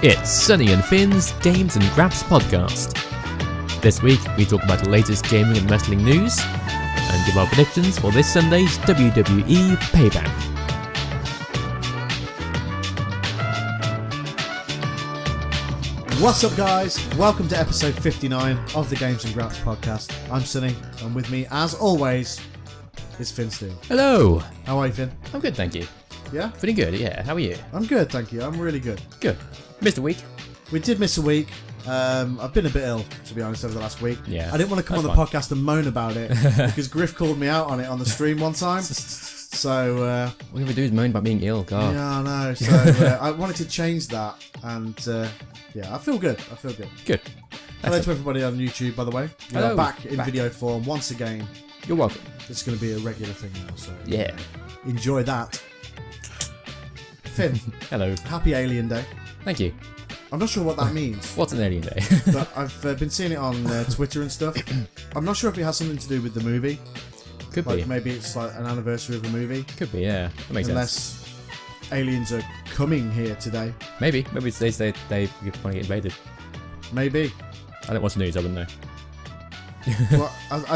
It's Sunny and Finn's Games and Graps podcast. This week we talk about the latest gaming and wrestling news and give our predictions for this Sunday's WWE Payback. What's up, guys? Welcome to episode 59 of the Games and Graps podcast. I'm Sunny, and with me, as always, is Finn Steele. Hello! How are you, Finn? I'm good, thank you. Yeah? Pretty good, yeah. How are you? I'm good, thank you. I'm really good. Good. Missed a week? We did miss a week. I've been a bit ill, to be honest, over the last week. Yeah. I didn't want to come on the podcast and moan about it, because Griff called me out on it on the stream one time. So, All you ever do is moan about being ill, God. yeah, I know. So, I wanted to change that, and yeah, I feel good. Good. Hello to everybody on YouTube, by the way. We Hello. are back in video form once again. You're welcome. It's going to be a regular thing now, so Yeah. enjoy that. Finn, Hello. happy Alien Day. Thank you. I'm not sure what that means, What's an alien day? but I've been seeing it on Twitter and stuff. I'm not sure if it has something to do with the movie. Could Like be. maybe it's like an anniversary of the movie. Could be, yeah. That makes sense. Unless aliens are coming here today. Maybe it's they say they want to get invaded. Maybe. I don't watch the news, I wouldn't know. Well,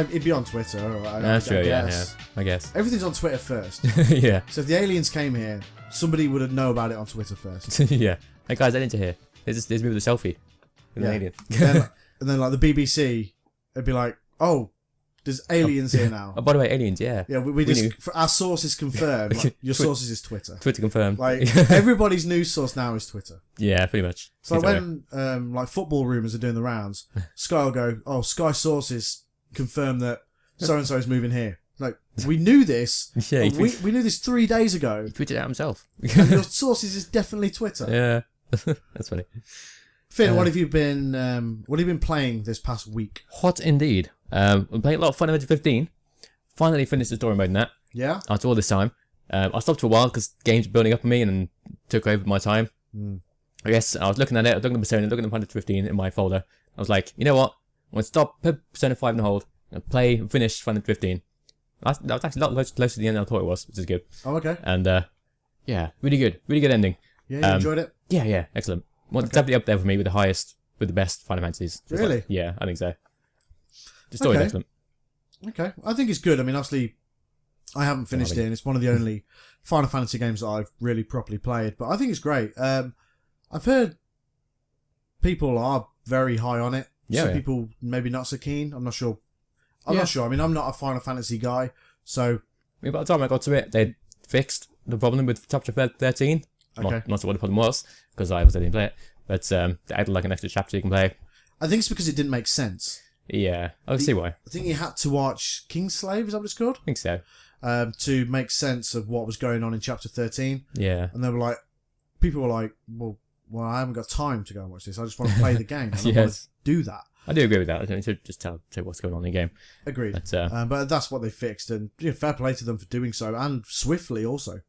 it'd be on Twitter. I That's true, yeah, guess. I guess. Everything's on Twitter first. Yeah. So if the aliens came here, somebody would know about it on Twitter first. Yeah. Hey guys, I need to hear. There's me with a selfie with an alien. and then like the BBC, it'd be like, oh, there's aliens here now. Oh, by the way, aliens, yeah. Yeah, we knew. just, for our sources confirmed. Like, your sources is Twitter. Twitter confirmed. Like, everybody's news source now is Twitter. Yeah, pretty much. So like when like football rumours are doing the rounds, Sky will go, oh, Sky sources confirm that so-and-so is moving here. Like, we knew this. Yeah, we knew this 3 days ago. He tweeted it out himself. And your sources is definitely Twitter. Yeah. That's funny. Finn, what have you been playing this past week? Hot indeed. I'm playing a lot of Final Fantasy 15. Finally finished the story mode in that. Yeah? After all this time. I stopped for a while because games were building up on me and took over my time. I guess I was looking at it, I was looking at Persona, looking at Final Fantasy 15 in my folder. I was like, you know what? I'm going to stop, put Persona 5 in hold, and play and finish Final Fantasy 15. That was actually a lot closer to the end than I thought it was, which is good. Oh, okay. And yeah, really good ending. Yeah, you enjoyed it? Yeah, excellent. Well, it's definitely up there for me with the best Final Fantasies. Just Really? Like, yeah, I think so. The story's Okay. excellent. Okay. I think it's good. I mean, obviously, I haven't finished it, and it's one of the only Final Fantasy games that I've really properly played, but I think it's great. I've heard people are very high on it. Yeah, Some yeah. people maybe not so keen. I'm not sure. I'm Yeah. not sure. I mean, I'm not a Final Fantasy guy, so... I mean, by the time I got to it, they'd fixed the problem with chapter 13. Okay. Not sure what the problem was, because I didn't play it. But they added like an extra chapter you can play. I think it's because it didn't make sense. Yeah, I can see why. I think you had to watch Kingslave, is that what it's called? I think so. To make sense of what was going on in chapter 13. Yeah. And they were like... People were like, well, I haven't got time to go and watch this. I just want to play the game. And I want to Yes. do that. I do agree with that. I don't need to just tell what's going on in the game. Agreed. But, But that's what they fixed, and fair play to them for doing so, and swiftly also.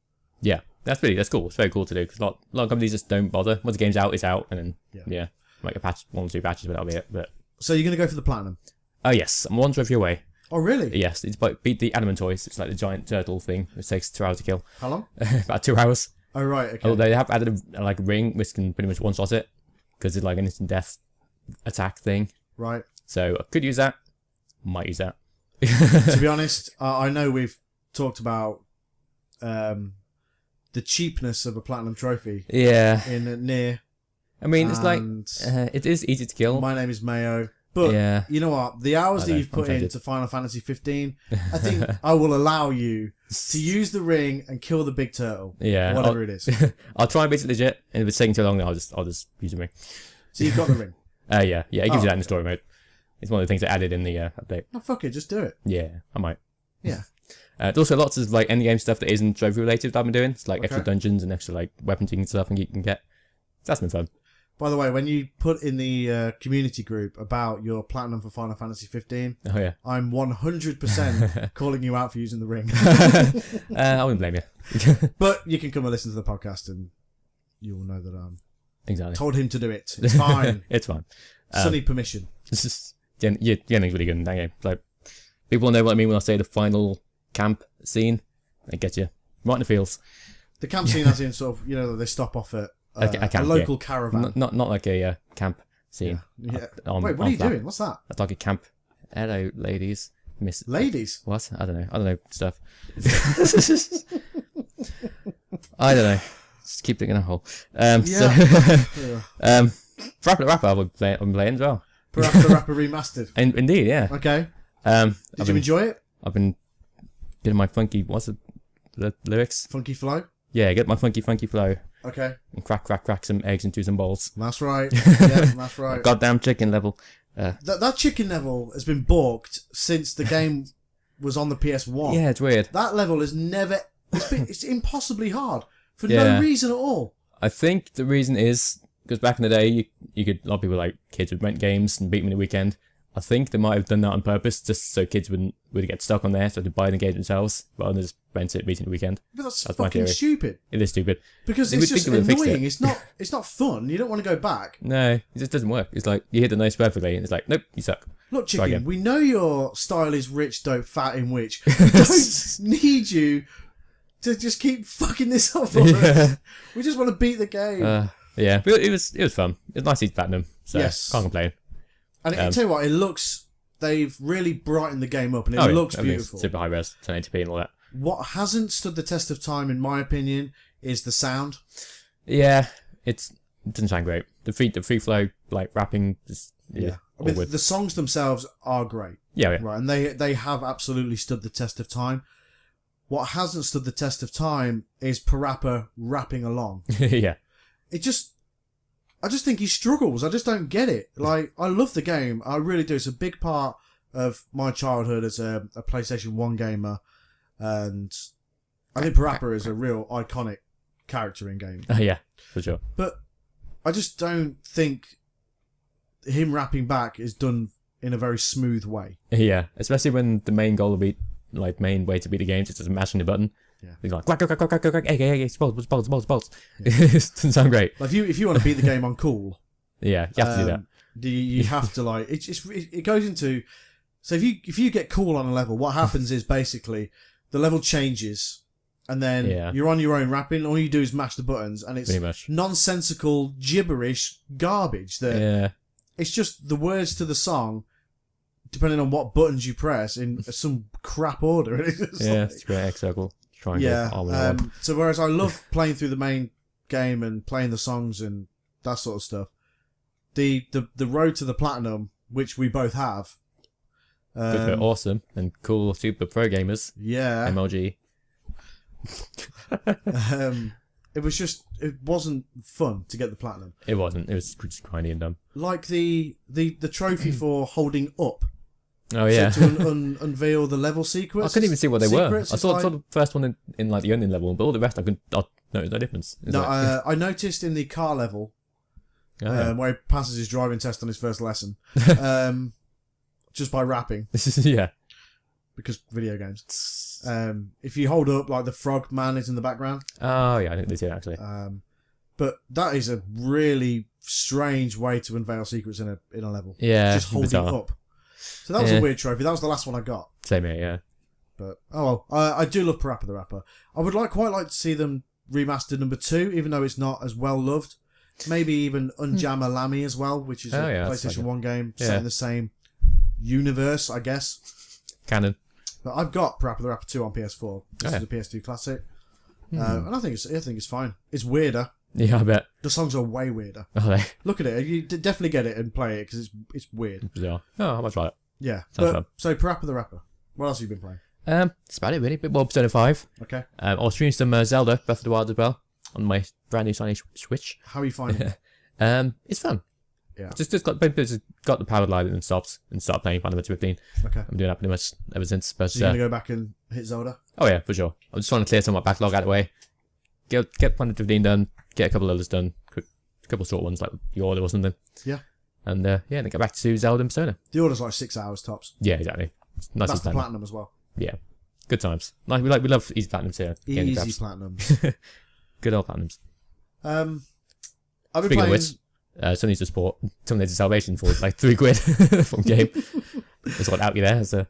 yeah, that's cool. It's very cool to do, because a lot of companies just don't bother. Once the game's out, it's out, and then, yeah like a patch, 1 or 2 patches, but that'll be it. But So you're going to go for the platinum? oh, yes, I'm 1 trophy away. Oh, really? Yes, it's like beat the Adamant toys. It's like the giant turtle thing, which takes 2 hours to kill. How long? About 2 hours. Oh, right, okay. Although they have added a like ring, which can pretty much one-shot it, because it's like an instant death attack thing. Right. So I could use that. Might use that. To be honest, I know we've talked about the cheapness of a platinum trophy Yeah. in Nier. I mean, it's like, and it is easy to kill. My name is Mayo. But Yeah. you know what? The hours I that know, you've put I'm tempted. into Final Fantasy 15, I think I will allow you to use the ring and kill the big turtle. Yeah. Whatever it is. I'll try and beat it legit, and if it's taking too long, then I'll just use the ring. So you've got the ring. Yeah, it gives Oh, you that in the story mode. It's one of the things they added in the update. No, fuck it. Just do it. Yeah, I might. Yeah. There's also lots of like endgame stuff that isn't trophy related that I've been doing. It's like extra Okay. dungeons and extra like weapons and stuff you can get. So that's been fun. By the way, when you put in the community group about your platinum for Final Fantasy 15, Oh yeah. I'm 100% calling you out for using the ring. I wouldn't blame you. But you can come and listen to the podcast and you will know that I Exactly. told him to do it. It's fine. It's fine. Sunny permission. It's just the ending's really good in that game. Like people know what I mean when I say the final camp scene. It gets you right in the feels. The camp scene, as in sort of, you know, they stop off at a camp, a local caravan. Not like a camp scene. Yeah. On, Wait, what are you doing? What's that? That's like a camp. Hello, ladies. Miss. Ladies? What? I don't know stuff. I don't know. Just keep digging a hole. Yeah. So, Rapper the Rapper I've been playing as well. Rapper the Rapper remastered. Indeed, yeah. Okay. Did you enjoy it? I've been getting my funky. What's the lyrics? Funky flow. Yeah, get my funky flow. Okay. And crack some eggs into some bowls. That's right. Yeah, that's right. Goddamn chicken level. That chicken level has been balked since the game was on the PS1. Yeah, it's weird. That level is never. It's impossibly hard for no reason at all. I think the reason is because back in the day, you could, a lot of people like kids would rent games and beat them in the weekend. I think they might have done that on purpose, just so kids would get stuck on there, so to buy the game themselves rather than just rent it, beat it in the weekend. But that's fucking stupid. It is stupid because it's just annoying. It's not fun. You don't want to go back. No, it just doesn't work. It's like you hit the notes perfectly, and it's like, nope, you suck. Look, chicken, we know your style is rich, dope, fat, in which we don't need you to just keep fucking this up for us. We just want to beat the game. Yeah, but it was fun. It was nice to eat platinum, so can't complain. And I tell you what, they've really brightened the game up, and it looks beautiful. Super high res, 1080p and all that. What hasn't stood the test of time, in my opinion, is the sound. Yeah, it doesn't sound great. The free flow, like rapping, I mean, the songs themselves are great. Yeah. Right, and they have absolutely stood the test of time. What hasn't stood the test of time is Parappa rapping along. Yeah. I just think he struggles. I just don't get it. Like, I love the game. I really do. It's a big part of my childhood as a PlayStation 1 gamer. And I think Parappa is a real iconic character in games. Yeah, for sure. But I just don't think him rapping back is done in a very smooth way. Yeah, especially when the main goal main way to beat the games is just mashing the button. Yeah. He's like, quack, egg, bolts. It doesn't sound great. Like, if you want to beat the game on cool, yeah, you have to do that. You have to, like, it goes into, so if you get cool on a level, what happens is basically the level changes, and then you're on your own rapping. All you do is mash the buttons, and it's nonsensical, gibberish garbage. It's just the words to the song, depending on what buttons you press in some crap order. It's great X circle. So whereas I love playing through the main game and playing the songs and that sort of stuff, the road to the platinum, which we both have, awesome and cool, super pro gamers. Yeah, MLG. It wasn't fun to get the platinum. It wasn't. It was just grindy and dumb. Like the trophy for holding up. Oh yeah, so to unveil the level sequence. I couldn't even see what they were. I saw the first one in like the onion level, but all the rest I noticed no difference. I noticed in the car level, where he passes his driving test on his first lesson, just by rapping. Yeah, because video games. If you hold up, like the frog man is in the background. Oh yeah, I didn't see it actually. But that is a really strange way to unveil secrets in a level. Yeah, just holding up. So that was a weird trophy. That was the last one I got. Same here, yeah. But I do love Parappa the Rapper. I would quite like to see them remaster number 2, even though it's not as well loved. Maybe even Unjammer Lammy as well, which is a PlayStation 1 game set in the same universe, I guess. Canon. But I've got Parappa the Rapper 2 on PS4. This is a PS2 classic, and I think it's fine. It's weirder. Yeah, I bet. The songs are way weirder. Are they? Look at it. You definitely get it and play it because it's weird. Bizarre. Oh, I might try it. Yeah. So Parappa the Rapper. What else have you been playing? That's about it really. Bit more Persona 5. Okay. I was streaming some Zelda Breath of the Wild as well on my brand new shiny Switch. How are you finding it? It's fun. Yeah. Just got the power line and stopped and started playing Final Fantasy 15. Okay. I'm doing that pretty much ever since. But so you're gonna go back and hit Zelda? Oh yeah, for sure. I'm just trying to clear some of my backlog out of the way. Get Final Fantasy 15 done. Get a couple of others done. A couple of short ones like the order or something. Yeah. And then get back to Zelda and Persona. The order's like 6 hours tops. Yeah, exactly. Nice. That's the platinum as well. Yeah. Good times. We love easy platinums here. Easy platinums. Good old platinums. I've been Speaking playing... of which, Sony's to support Terminator Salvation for like £3 from game. That's what out you there as a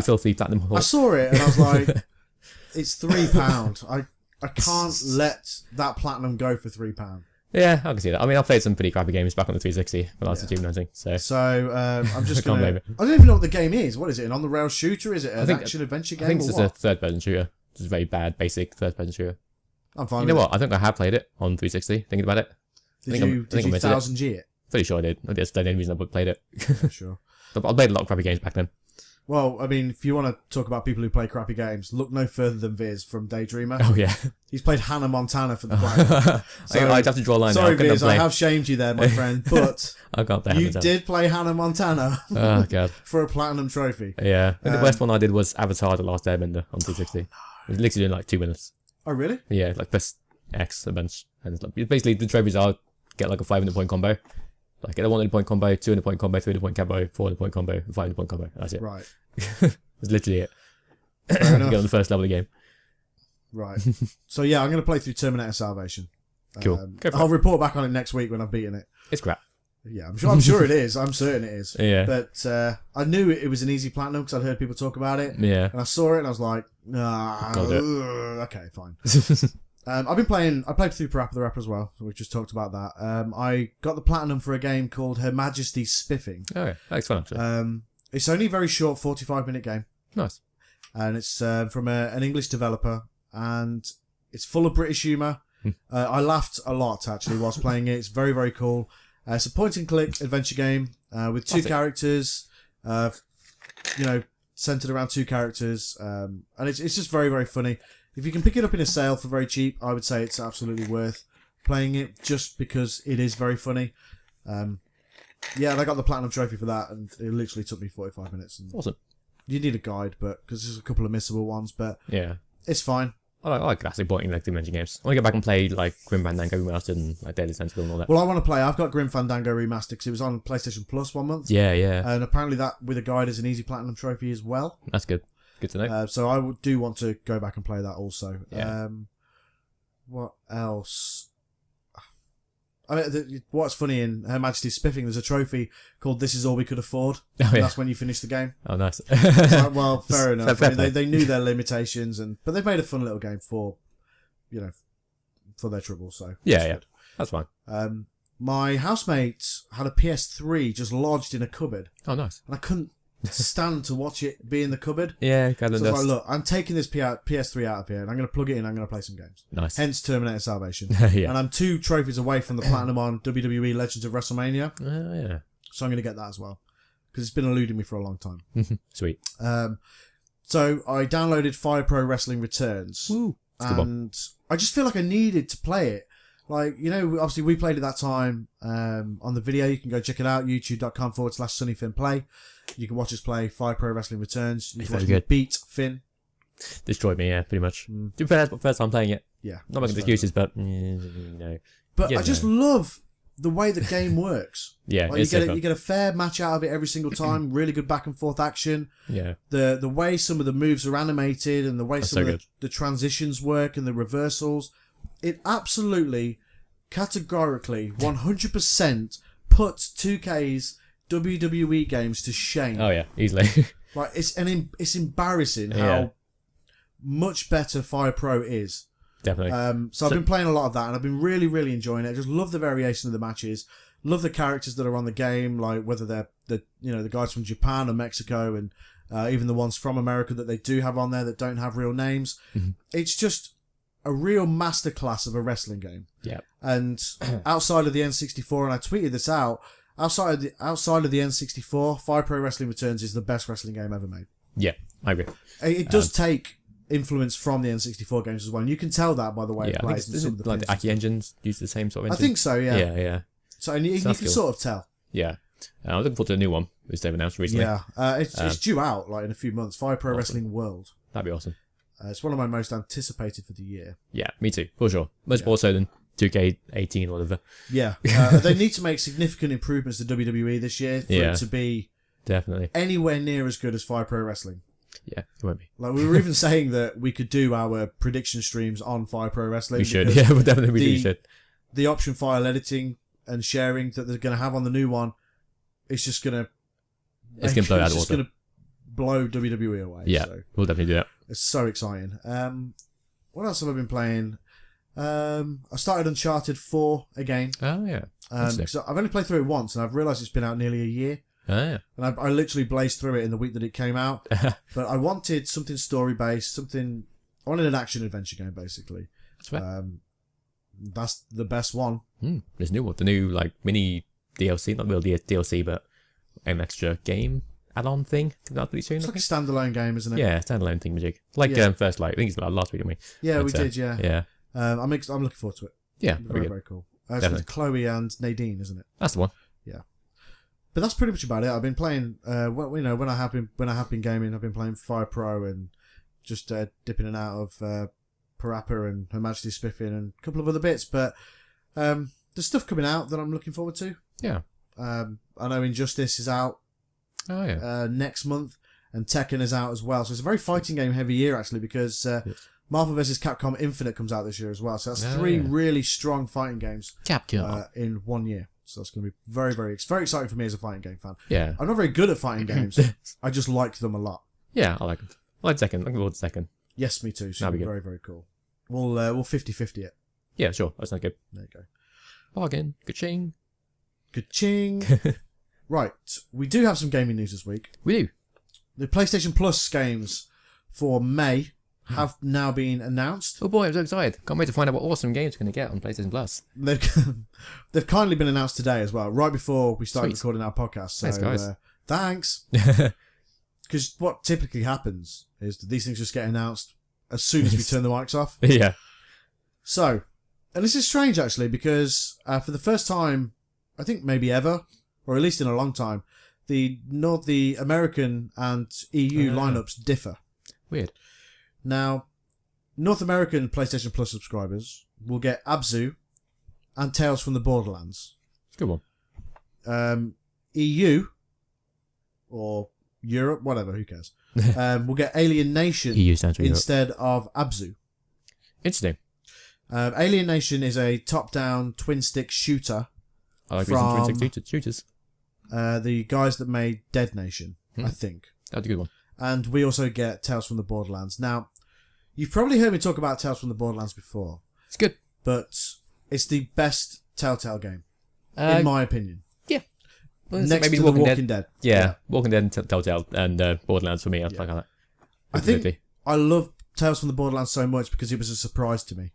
filthy platinum horse. I saw it and I was like, it's £3. I I can't let that platinum go for £3. Yeah, I can see that. I mean, I played some pretty crappy games back on the 360 when I was achievement hunting. So I'm just Can't gonna. blame it. I don't even know what the game is. What is it? An on-the-rails shooter? Is it an action adventure game? I think or it's what? just a third-person shooter. It's a very bad, basic third-person shooter. I'm fine. You know what? I think I have played it on 360. Thinking about it, Did you 1000G it? pretty sure I did. That's the only reason I played it. Yeah, sure. I played a lot of crappy games back then. Well, I mean, if you want to talk about people who play crappy games, look no further than Viz from Daydreamer. Oh yeah, He's played Hannah Montana for the platinum. So, I'd have to draw a line. Sorry, now. Viz, I have shamed you there, my friend, but I can't play you Hannah did play Hannah Montana Oh god. for a platinum trophy. Yeah, I think the worst one I did was Avatar: The Last Airbender on 360. It was literally in like 2 minutes. Oh, really? Yeah, like plus X a bunch, and it's like basically the trophies are get like a 500-point combo, like get a 100-point combo, 200-point combo, 300-point combo, 400-point combo, 500-point combo. That's it. Right. That's literally it. Fair enough. Get on the first level of the game. Right. So yeah, I'm going to play through Terminator Salvation. Cool. Go for I'll it. report back on it next week when I've beaten it. It's crap. Yeah, I'm sure it is. I'm certain it is. Yeah. But I knew it was an easy platinum because I'd heard people talk about it. Yeah. And I saw it and I was like, nah, Gotta do okay, fine. I played through Parappa the Rapper as well. So we just talked about that. I got the platinum for a game called Her Majesty's Spiffing. Oh, yeah. That's fun actually. It's only a very short 45-minute game. Nice. And it's from an English developer. And it's full of British humour. I laughed a lot, actually, whilst playing it. It's very, very cool. It's a point-and-click adventure game with two characters, centred around two characters. And it's just very, very funny. If you can pick it up in a sale for very cheap, I would say it's absolutely worth playing it just because it is very funny. Yeah, and I got the platinum trophy for that, and it literally took me 45 minutes. And Awesome. you need a guide, but because there's a couple of missable ones, but Yeah. it's fine. I like classic point-and-click dimension games. I want to get back and play like Grim Fandango Remastered and like Daily Sensible and all that. Well, I want to play. I've got Grim Fandango Remastered because it was on PlayStation Plus 1 month. Yeah, yeah. And apparently that, with a guide, is an easy platinum trophy as well. That's good. Good to know. So I do want to go back and play that also. Yeah. What else? I mean, what's funny in Her Majesty's Spiffing, there's a trophy called "This Is All We Could Afford." Oh, yeah. That's when you finish the game. Oh, nice. It's like, well, fair enough. Fair I mean, they knew their limitations, but they've made a fun little game for their trouble. So Yeah. That's fine. My housemate had a PS3 just lodged in a cupboard, Oh, nice. and I couldn't stand to watch it be in the cupboard. Yeah, kind So of I was like, look, I'm taking this PS3 out of here and I'm going to plug it in, I'm going to play some games. Nice. Hence Terminator Salvation. Yeah. And I'm 2 trophies away from the platinum on WWE Legends of WrestleMania. Oh, yeah. So I'm going to get that as well. Because it's been eluding me for a long time. Sweet. So I downloaded Fire Pro Wrestling Returns. Woo. It's a good one. And I just feel like I needed to play it. Like, obviously we played it that time on the video. You can go check it out, youtube.com/SunnyFinnPlay. You can watch us play Fire Pro Wrestling Returns. You It's can watch very me good. beat Finn. Destroyed me, yeah, pretty much. To be fair, that's my first time playing it. Yeah. Not making that's fair excuses, but no. But Yeah, I just love the way the game works. Yeah, Like, it's you so get a fair match out of it every single time. Really good back and forth action. Yeah. The way some of the moves are animated and the way That's some so of the transitions work and the reversals, it absolutely, categorically, 100% puts 2K's WWE games to shame. Oh, yeah, easily. Like it's embarrassing how Yeah. much better Fire Pro is. Definitely. So I've been playing a lot of that, and I've been really, really enjoying it. I just love the variation of the matches. Love the characters that are on the game, like whether they're the guys from Japan or Mexico, and even the ones from America that they do have on there that don't have real names. Mm-hmm. It's just a real masterclass of a wrestling game. Yeah. And outside of the N64, and I tweeted this out, outside of the N64, Fire Pro Wrestling Returns is the best wrestling game ever made. Yeah, I agree. It does take influence from the N64 games as well, and you can tell that by the way Yeah, it I think plays. it's, isn't it like the Aki engines use the same sort of I engine? think so, yeah. Yeah. So and you that's can cool. sort of tell. Yeah. I'm looking forward to the new one, which they've announced recently. Yeah, it's due out like in a few months. Fire Pro Awesome. Wrestling World. That'd be awesome. It's one of my most anticipated for the year. Yeah, me too, for sure. Much more so than 2K18 or whatever. Yeah, they need to make significant improvements to WWE this year for it to be definitely anywhere near as good as Fire Pro Wrestling. Yeah, it won't be. Like we were even saying that we could do our prediction streams on Fire Pro Wrestling. We should, yeah, we definitely should. The option file editing and sharing that they're going to have on the new one, it's just going to... It's going to blow out the It's water. going to blow WWE away. Yeah, so we'll definitely do that. it's so exciting. what else have I been playing? I started Uncharted 4 again. Oh, yeah. So I've only played through it once, and I've realised it's been out nearly a year. Oh, yeah. And I literally blazed through it in the week that it came out. But I wanted something story-based, I wanted an action-adventure game, basically. That's fair. That's the best one. There's new one. The new, like, mini DLC, not really DLC, but an extra game add-on thing. Comes out pretty soon. It's like a standalone game, isn't it? Yeah, standalone thing, magic. Like First Light. I think it's like last week, didn't we? Yeah, but, we did, yeah. Yeah. I'm looking forward to it. Yeah, very, very cool. So it's Chloe and Nadine, isn't it? That's the one. Yeah. But that's pretty much about it. I've been playing, when I have been gaming, I've been playing Fire Pro and just dipping in and out of Parappa and Her Majesty's Spiffing and a couple of other bits. But there's stuff coming out that I'm looking forward to. Yeah. I know Injustice is out next month, and Tekken is out as well. So it's a very fighting game heavy year, actually, because Marvel vs. Capcom Infinite comes out this year as well. So that's three really strong fighting games in 1 year. So that's going to be very, very, very exciting for me as a fighting game fan. Yeah. I'm not very good at fighting games. I just like them a lot. Yeah, I like them. I like Tekken. Looking forward to Tekken. Yes, me too. So very, very cool. We'll 50-50 it. Yeah, sure. That sounds good. There you go. Bargain. Ka-ching. Ka-ching. Right. We do have some gaming news this week. We do. The PlayStation Plus games for May have now been announced. Oh boy, I'm so excited. Can't wait to find out what awesome games we're going to get on PlayStation Plus. They've kindly been announced today as well, right before we started recording our podcast. So, thanks, guys. Thanks. Because what typically happens is that these things just get announced as soon as we turn the mics off. Yeah. So, and this is strange actually, because for the first time, I think maybe ever, or at least in a long time, the American and EU lineups differ. Weird. Now, North American PlayStation Plus subscribers will get Abzu and Tales from the Borderlands. Good one. EU, or Europe, whatever, who cares, will get Alien Nation EU stands for instead of Abzu. Interesting. Alien Nation is a top-down twin-stick shooter. I like recent twin-stick shooters. The guys that made Dead Nation, I think. That's a good one. And we also get Tales from the Borderlands. Now, you've probably heard me talk about Tales from the Borderlands before. It's good. But it's the best Telltale game, in my opinion. Yeah. Well, next to The Walking Dead. Yeah, Walking Dead and Telltale and Borderlands for me. I like that. I think I love Tales from the Borderlands so much because it was a surprise to me.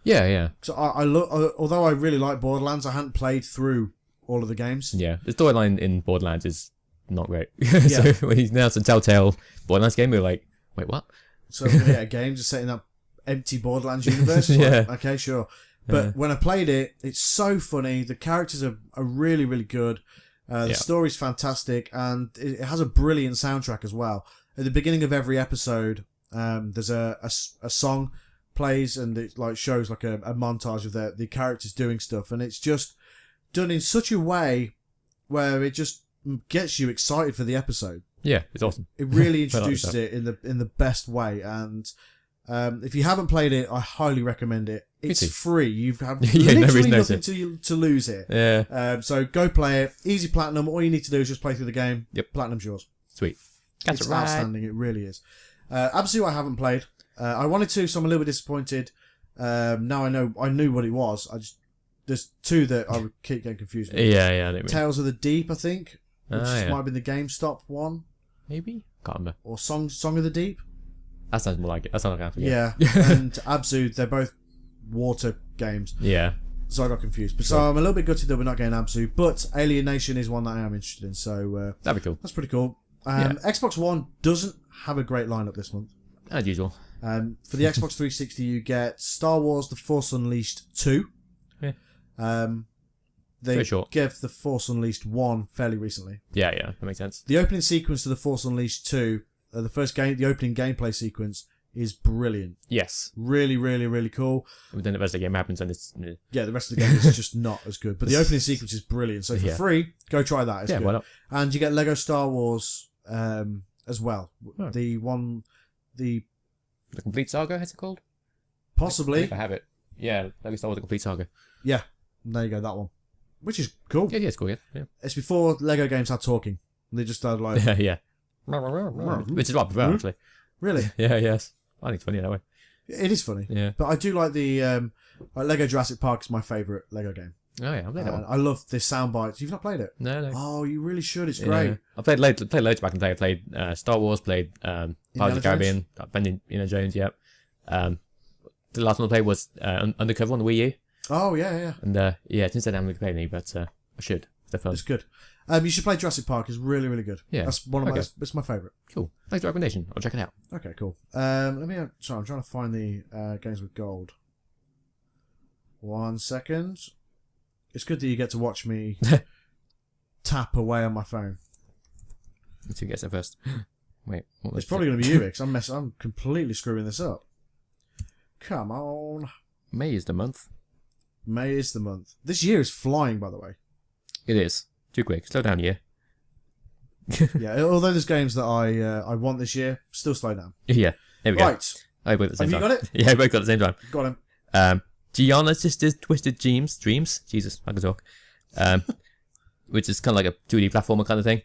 Yeah, yeah. So although I really like Borderlands, I hadn't played through all of the games. Yeah, the storyline in Borderlands is not great. Yeah. So when he's announced a Telltale Borderlands game, we were like, wait, what? So we're going to get a game just set in that empty Borderlands universe? Yeah. Like, okay, sure. But when I played it, it's so funny. The characters are really, really good. The story's fantastic, and it has a brilliant soundtrack as well. At the beginning of every episode, there's a song plays, and it like shows like a montage of the characters doing stuff, and it's just done in such a way where it just gets you excited for the episode. Yeah, it's awesome. It really introduces it in the best way, and if you haven't played it, I highly recommend it. It's free. You have literally nothing to lose here. Yeah. So go play it. Easy platinum. All you need to do is just play through the game. Yep. Platinum's yours. Sweet. It's outstanding. It really is. Absolutely, I haven't played. I wanted to, so I'm a little bit disappointed. Now I knew what it was. There's two that I would keep getting confused with. Yeah. Tales of the Deep, I think, which might have been the GameStop one. Maybe? Can't remember. Or Song of the Deep. That sounds more like it. That sounds like I forget. Yeah, and Abzu, they're both water games. Yeah. So I got confused. But so I'm a little bit gutted that we're not getting Abzu, but Alien Nation is one that I am interested in. So that'd be cool. That's pretty cool. Xbox One doesn't have a great lineup this month. As usual. For the Xbox 360, you get Star Wars: The Force Unleashed 2. Yeah. They gave The Force Unleashed 1 fairly recently. Yeah, that makes sense. The opening sequence to The Force Unleashed 2, the opening gameplay sequence, is brilliant. Yes. Really, really, really cool. But then the rest of the game happens and it's... Yeah, the rest of the game is just not as good. But the opening sequence is brilliant. So for free, go try that. It's good. Why not? And you get Lego Star Wars as well. Oh. The Complete Saga, is it called? Possibly. If I have it. Yeah, Lego Star Wars: The Complete Saga. Yeah, there you go, that one. Which is cool. Yeah, it's cool, yeah. It's before Lego games had talking. They just started like... Yeah. Which is what I prefer, actually. Really? Yeah, yes. I think it's funny that way. It is funny. Yeah. But I do like the Lego Jurassic Park is my favourite Lego game. Oh yeah, I played that one. I love the sound bites. You've not played it? No. Oh, you really should. It's great. Yeah. I played loads back in the day. I played Star Wars, played Pirates of the Caribbean, Indiana Jones, yep. The last one I played was Undercover on the Wii U. Oh, yeah. And since then I haven't played any, but I should. They're fun. It's good. You should play Jurassic Park. It's really, really good. Yeah. That's one of it's my favourite. Cool. Thanks for the recommendation. I'll check it out. Okay, cool. I'm trying to find the games with gold. 1 second. It's good that you get to watch me tap away on my phone. Let's see who gets it first. Wait. It's probably going to be you, because I'm completely screwing this up. Come on. May is the month. May is the month. This year is flying, by the way. It is. Too quick. Slow down, yeah. Yeah, although there's games that I want this year, still slow down. Yeah. There we go. Right. I both at the same Have time. you got it? Yeah, we both got it at the same time. Got him. Gianna Sisters Twisted Dreams. Jesus, I can talk. Which is kind of like a 2D platformer kind of thing.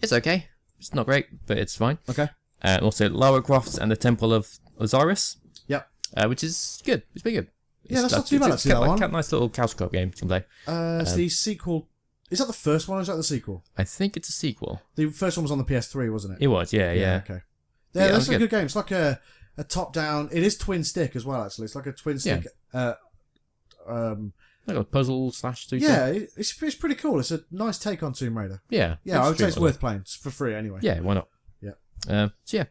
It's okay. It's not great, but it's fine. Okay. Also, Lara Croft and the Temple of Osiris. Yep. Which is good. It's pretty good. Yeah, that's not too bad, actually, that one. Nice little couch co-op game you can play. It's the sequel. Is that the first one or is that the sequel? I think it's a sequel. The first one was on the PS3, wasn't it? It was, yeah. Okay. Yeah, that's a good game. It's like a top-down... It is twin stick as well, actually. It's like a twin stick... like a puzzle / shooter. Yeah, it's pretty cool. It's a nice take on Tomb Raider. Yeah. Yeah, I would say it's worth playing. It's for free anyway. Yeah, why not? Yeah. So yeah.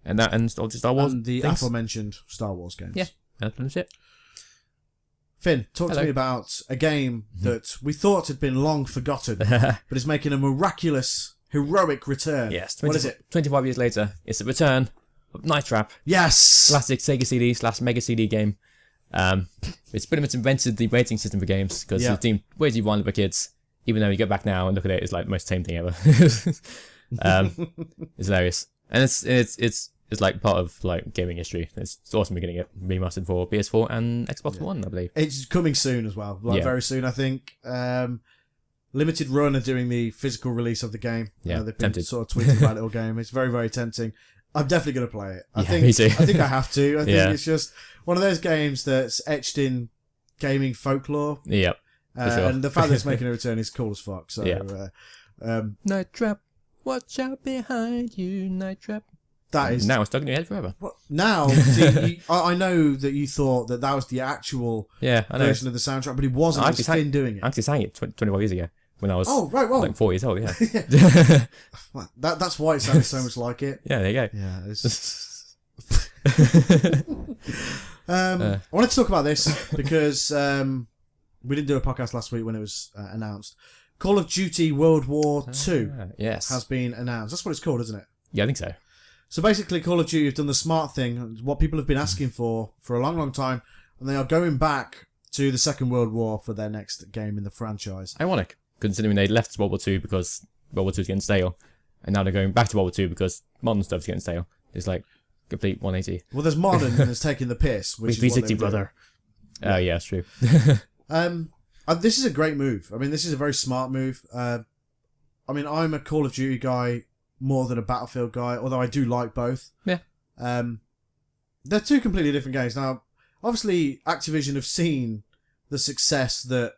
And obviously Star Wars And the things. aforementioned Star Wars games. Yeah, that's it. Finn, talk to me about a game that we thought had been long forgotten, but is making a miraculous, heroic return. Yes. What is it? 25 years later, it's the return of Night Trap. Yes! Classic Sega CD / Mega CD game. It's pretty much invented the rating system for games because it's deemed way too violent for kids. Even though you go back now and look at it, it's like the most tame thing ever. It's hilarious, and it's like part of like gaming history. It's awesome. We're getting it remastered for PS4 and Xbox One, I believe. It's coming soon as well. Very soon, I think. Limited Run are doing the physical release of the game. Yeah, they've been tempted. sort of tweeting about it all game. It's very, very tempting. I'm definitely going to play it. I think, me too. I think I have to. I think it's just one of those games that's etched gaming folklore. Yep. For sure. And the fact that it's making a return is cool as fuck. So, Night Trap, watch out behind you, Night Trap. That is now it's stuck in your head forever. Now, see, I know that you thought that was the actual version of the soundtrack, but it wasn't. It was Finn doing it. I actually sang it 25 years ago when I was like 4 years old. Yeah. That's why it sounded so much like it. Yeah, there you go. Yeah. I wanted to talk about this because we didn't do a podcast last week when it was announced. Call of Duty World War II has been announced. That's what it's called, isn't it? Yeah, I think so. So basically, Call of Duty have done the smart thing, what people have been asking for a long, long time, and they are going back to the Second World War for their next game in the franchise. Ironic, considering they left World War II because World War II is getting stale, and now they're going back to World War II because modern stuff's getting stale. It's like complete 180. Well, there's modern and there's taking the piss, which is 360, brother. Oh, yeah, that's true. This is a great move. I mean, this is a very smart move. I mean, I'm a Call of Duty guy more than a Battlefield guy, although I do like both. Yeah. They're two completely different games. Now, obviously, Activision have seen the success that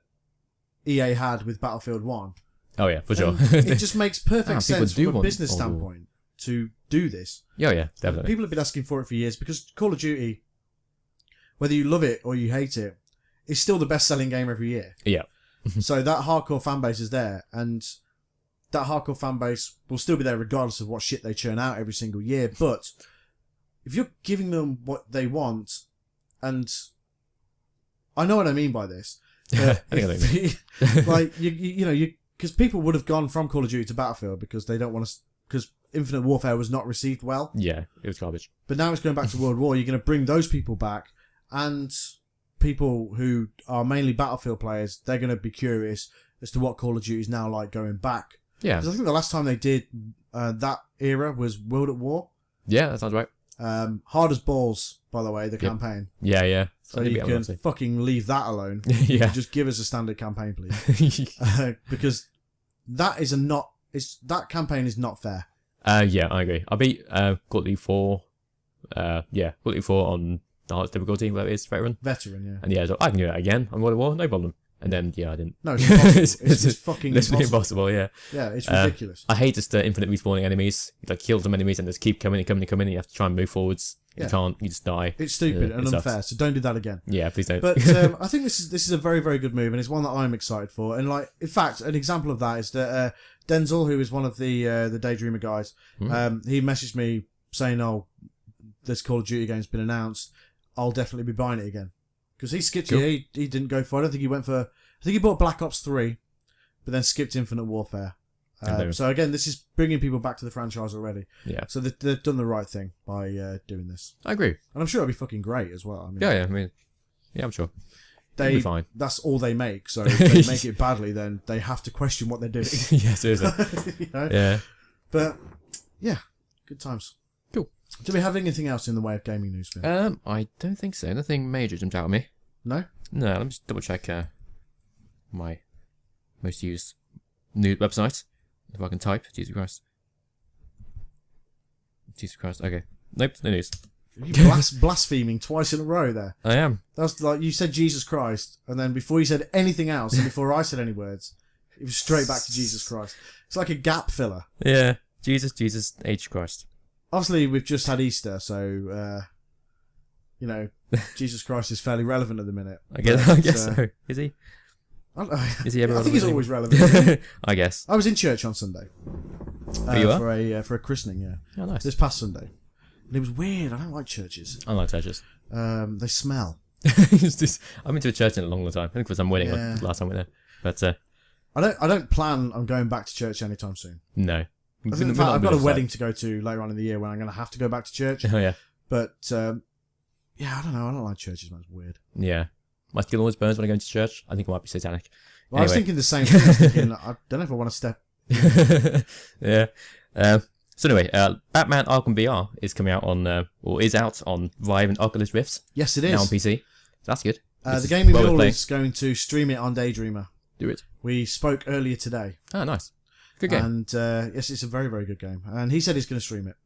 EA had with Battlefield 1. Oh, yeah, for sure. It just makes perfect sense from a business standpoint to do this. Oh, yeah, definitely. People have been asking for it for years because Call of Duty, whether you love it or you hate it, is still the best-selling game every year. Yeah. So that hardcore fan base is there, and that hardcore fan base will still be there regardless of what shit they churn out every single year. But if you're giving them what they want, and I know what I mean by this, like because people would have gone from Call of Duty to Battlefield because they don't want to, because Infinite Warfare was not received well. Yeah, it was garbage. But now it's going back to World War. You're going to bring those people back, and people who are mainly Battlefield players, they're going to be curious as to what Call of Duty is now like going back. Yeah. Because I think the last time they did that era was World at War. Yeah, that sounds right. Hard as balls, by the way, the campaign. Yeah. So you can fucking leave that alone. Yeah. Just give us a standard campaign, please. Because that campaign is not fair. Yeah, I agree. I beat Call of Duty 4. Call of Duty 4 on the hardest difficulty, whatever it is, veteran. Veteran, yeah. And yeah, so I can do it again on World of War, no problem. And then yeah, I didn't. No, it's impossible. It's just fucking literally impossible. impossible. Yeah. Yeah, it's ridiculous. I hate just the infinite respawning enemies. You like kill some enemies and just keep coming and coming and coming. And you have to try and move forwards. Yeah. You can't. You just die. It's stupid and it unfair. sucks. So don't do that again. Yeah, please don't. But I think this is a very, very good move, and it's one that I'm excited for. And like, in fact, an example of that is that Denzel, who is one of the Daydreamer guys, he messaged me saying, "Oh, this Call of Duty game's been announced. I'll definitely be buying it again." Because he skipped it. He didn't go for it. I don't think he went for. I think he bought Black Ops 3, but then skipped Infinite Warfare. So again, this is bringing people back to the franchise already. Yeah. So they've done the right thing by doing this. I agree. And I'm sure it'll be fucking great as well. I mean, Yeah. I mean, yeah, I'm sure. It'll be fine. That's all they make. So if they make it badly, then they have to question what they're doing. Yeah, seriously. You know? Yeah. But yeah, good times. Cool. Do we have anything else in the way of gaming news, Finn? I don't think so. Nothing major jumped out at me. No? No, let me just double check my most used news website. If I can type. Jesus Christ. Jesus Christ. Okay. Nope, no news. You blaspheming twice in a row there. I am. That's like you said Jesus Christ, and then before you said anything else, and before I said any words, it was straight back to Jesus Christ. It's like a gap filler. Yeah. Jesus, H Christ. Obviously, we've just had Easter, so you know, Jesus Christ is fairly relevant at the minute. I guess so. Is he? Is he ever? I think he's always relevant. I guess. I was in church on Sunday You are? for a christening. Yeah, Oh, nice. this past Sunday, and it was weird. I don't like churches. I like churches. They smell. It's just, I've been to a church in a long time. I think it was I'm wedding last time we were there. But I don't plan on going back to church anytime soon. no. I think, in fact, I've got a wedding to go to later on in the year when I'm going to have to go back to church. Oh yeah. But yeah, I don't know. I don't like churches, man. It's weird. Yeah. My skin always burns when I go into church. I think it might be satanic. Well, I was thinking the same thing. I was thinking, I don't know if I want to step. Yeah. So anyway, Batman Arkham VR is coming out on, or is out on Vive and Oculus Rifts. Yes, it is. Now on PC. So that's good. The Gaming Mule is going to stream it on Daydreamer. Do it. We spoke earlier today. Oh, nice. Good game. And yes, it's a very, very good game. And he said he's going to stream it.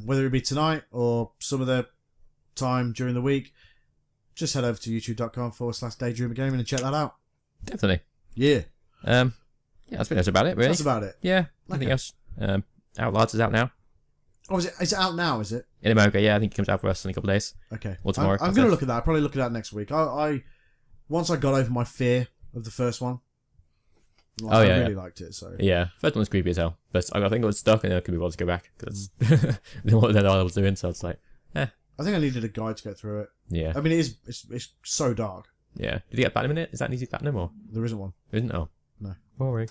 Whether it be tonight or some other time during the week, just head over to youtube.com/Daydreamer Gaming and check that out. Definitely. Yeah. Yeah, that's pretty much about it, really. That's about it. Yeah. Nothing else. Outlaws is out now. Oh, is it out now, is it? In America, yeah. I think it comes out for us in a couple of days. Okay. Or tomorrow. I'm going to look at that. I'll probably look at that next week. Once I got over my fear of the first one, I really liked it. So yeah, first one was creepy as hell. But I think I was stuck and I could be able to go back. Because what the hell I was doing, so it's like, I think I needed a guide to go through it. Yeah. I mean, it's so dark. Yeah. Did you get platinum in it? Is that an easy platinum or? There isn't one. There isn't? Oh. No. Boring.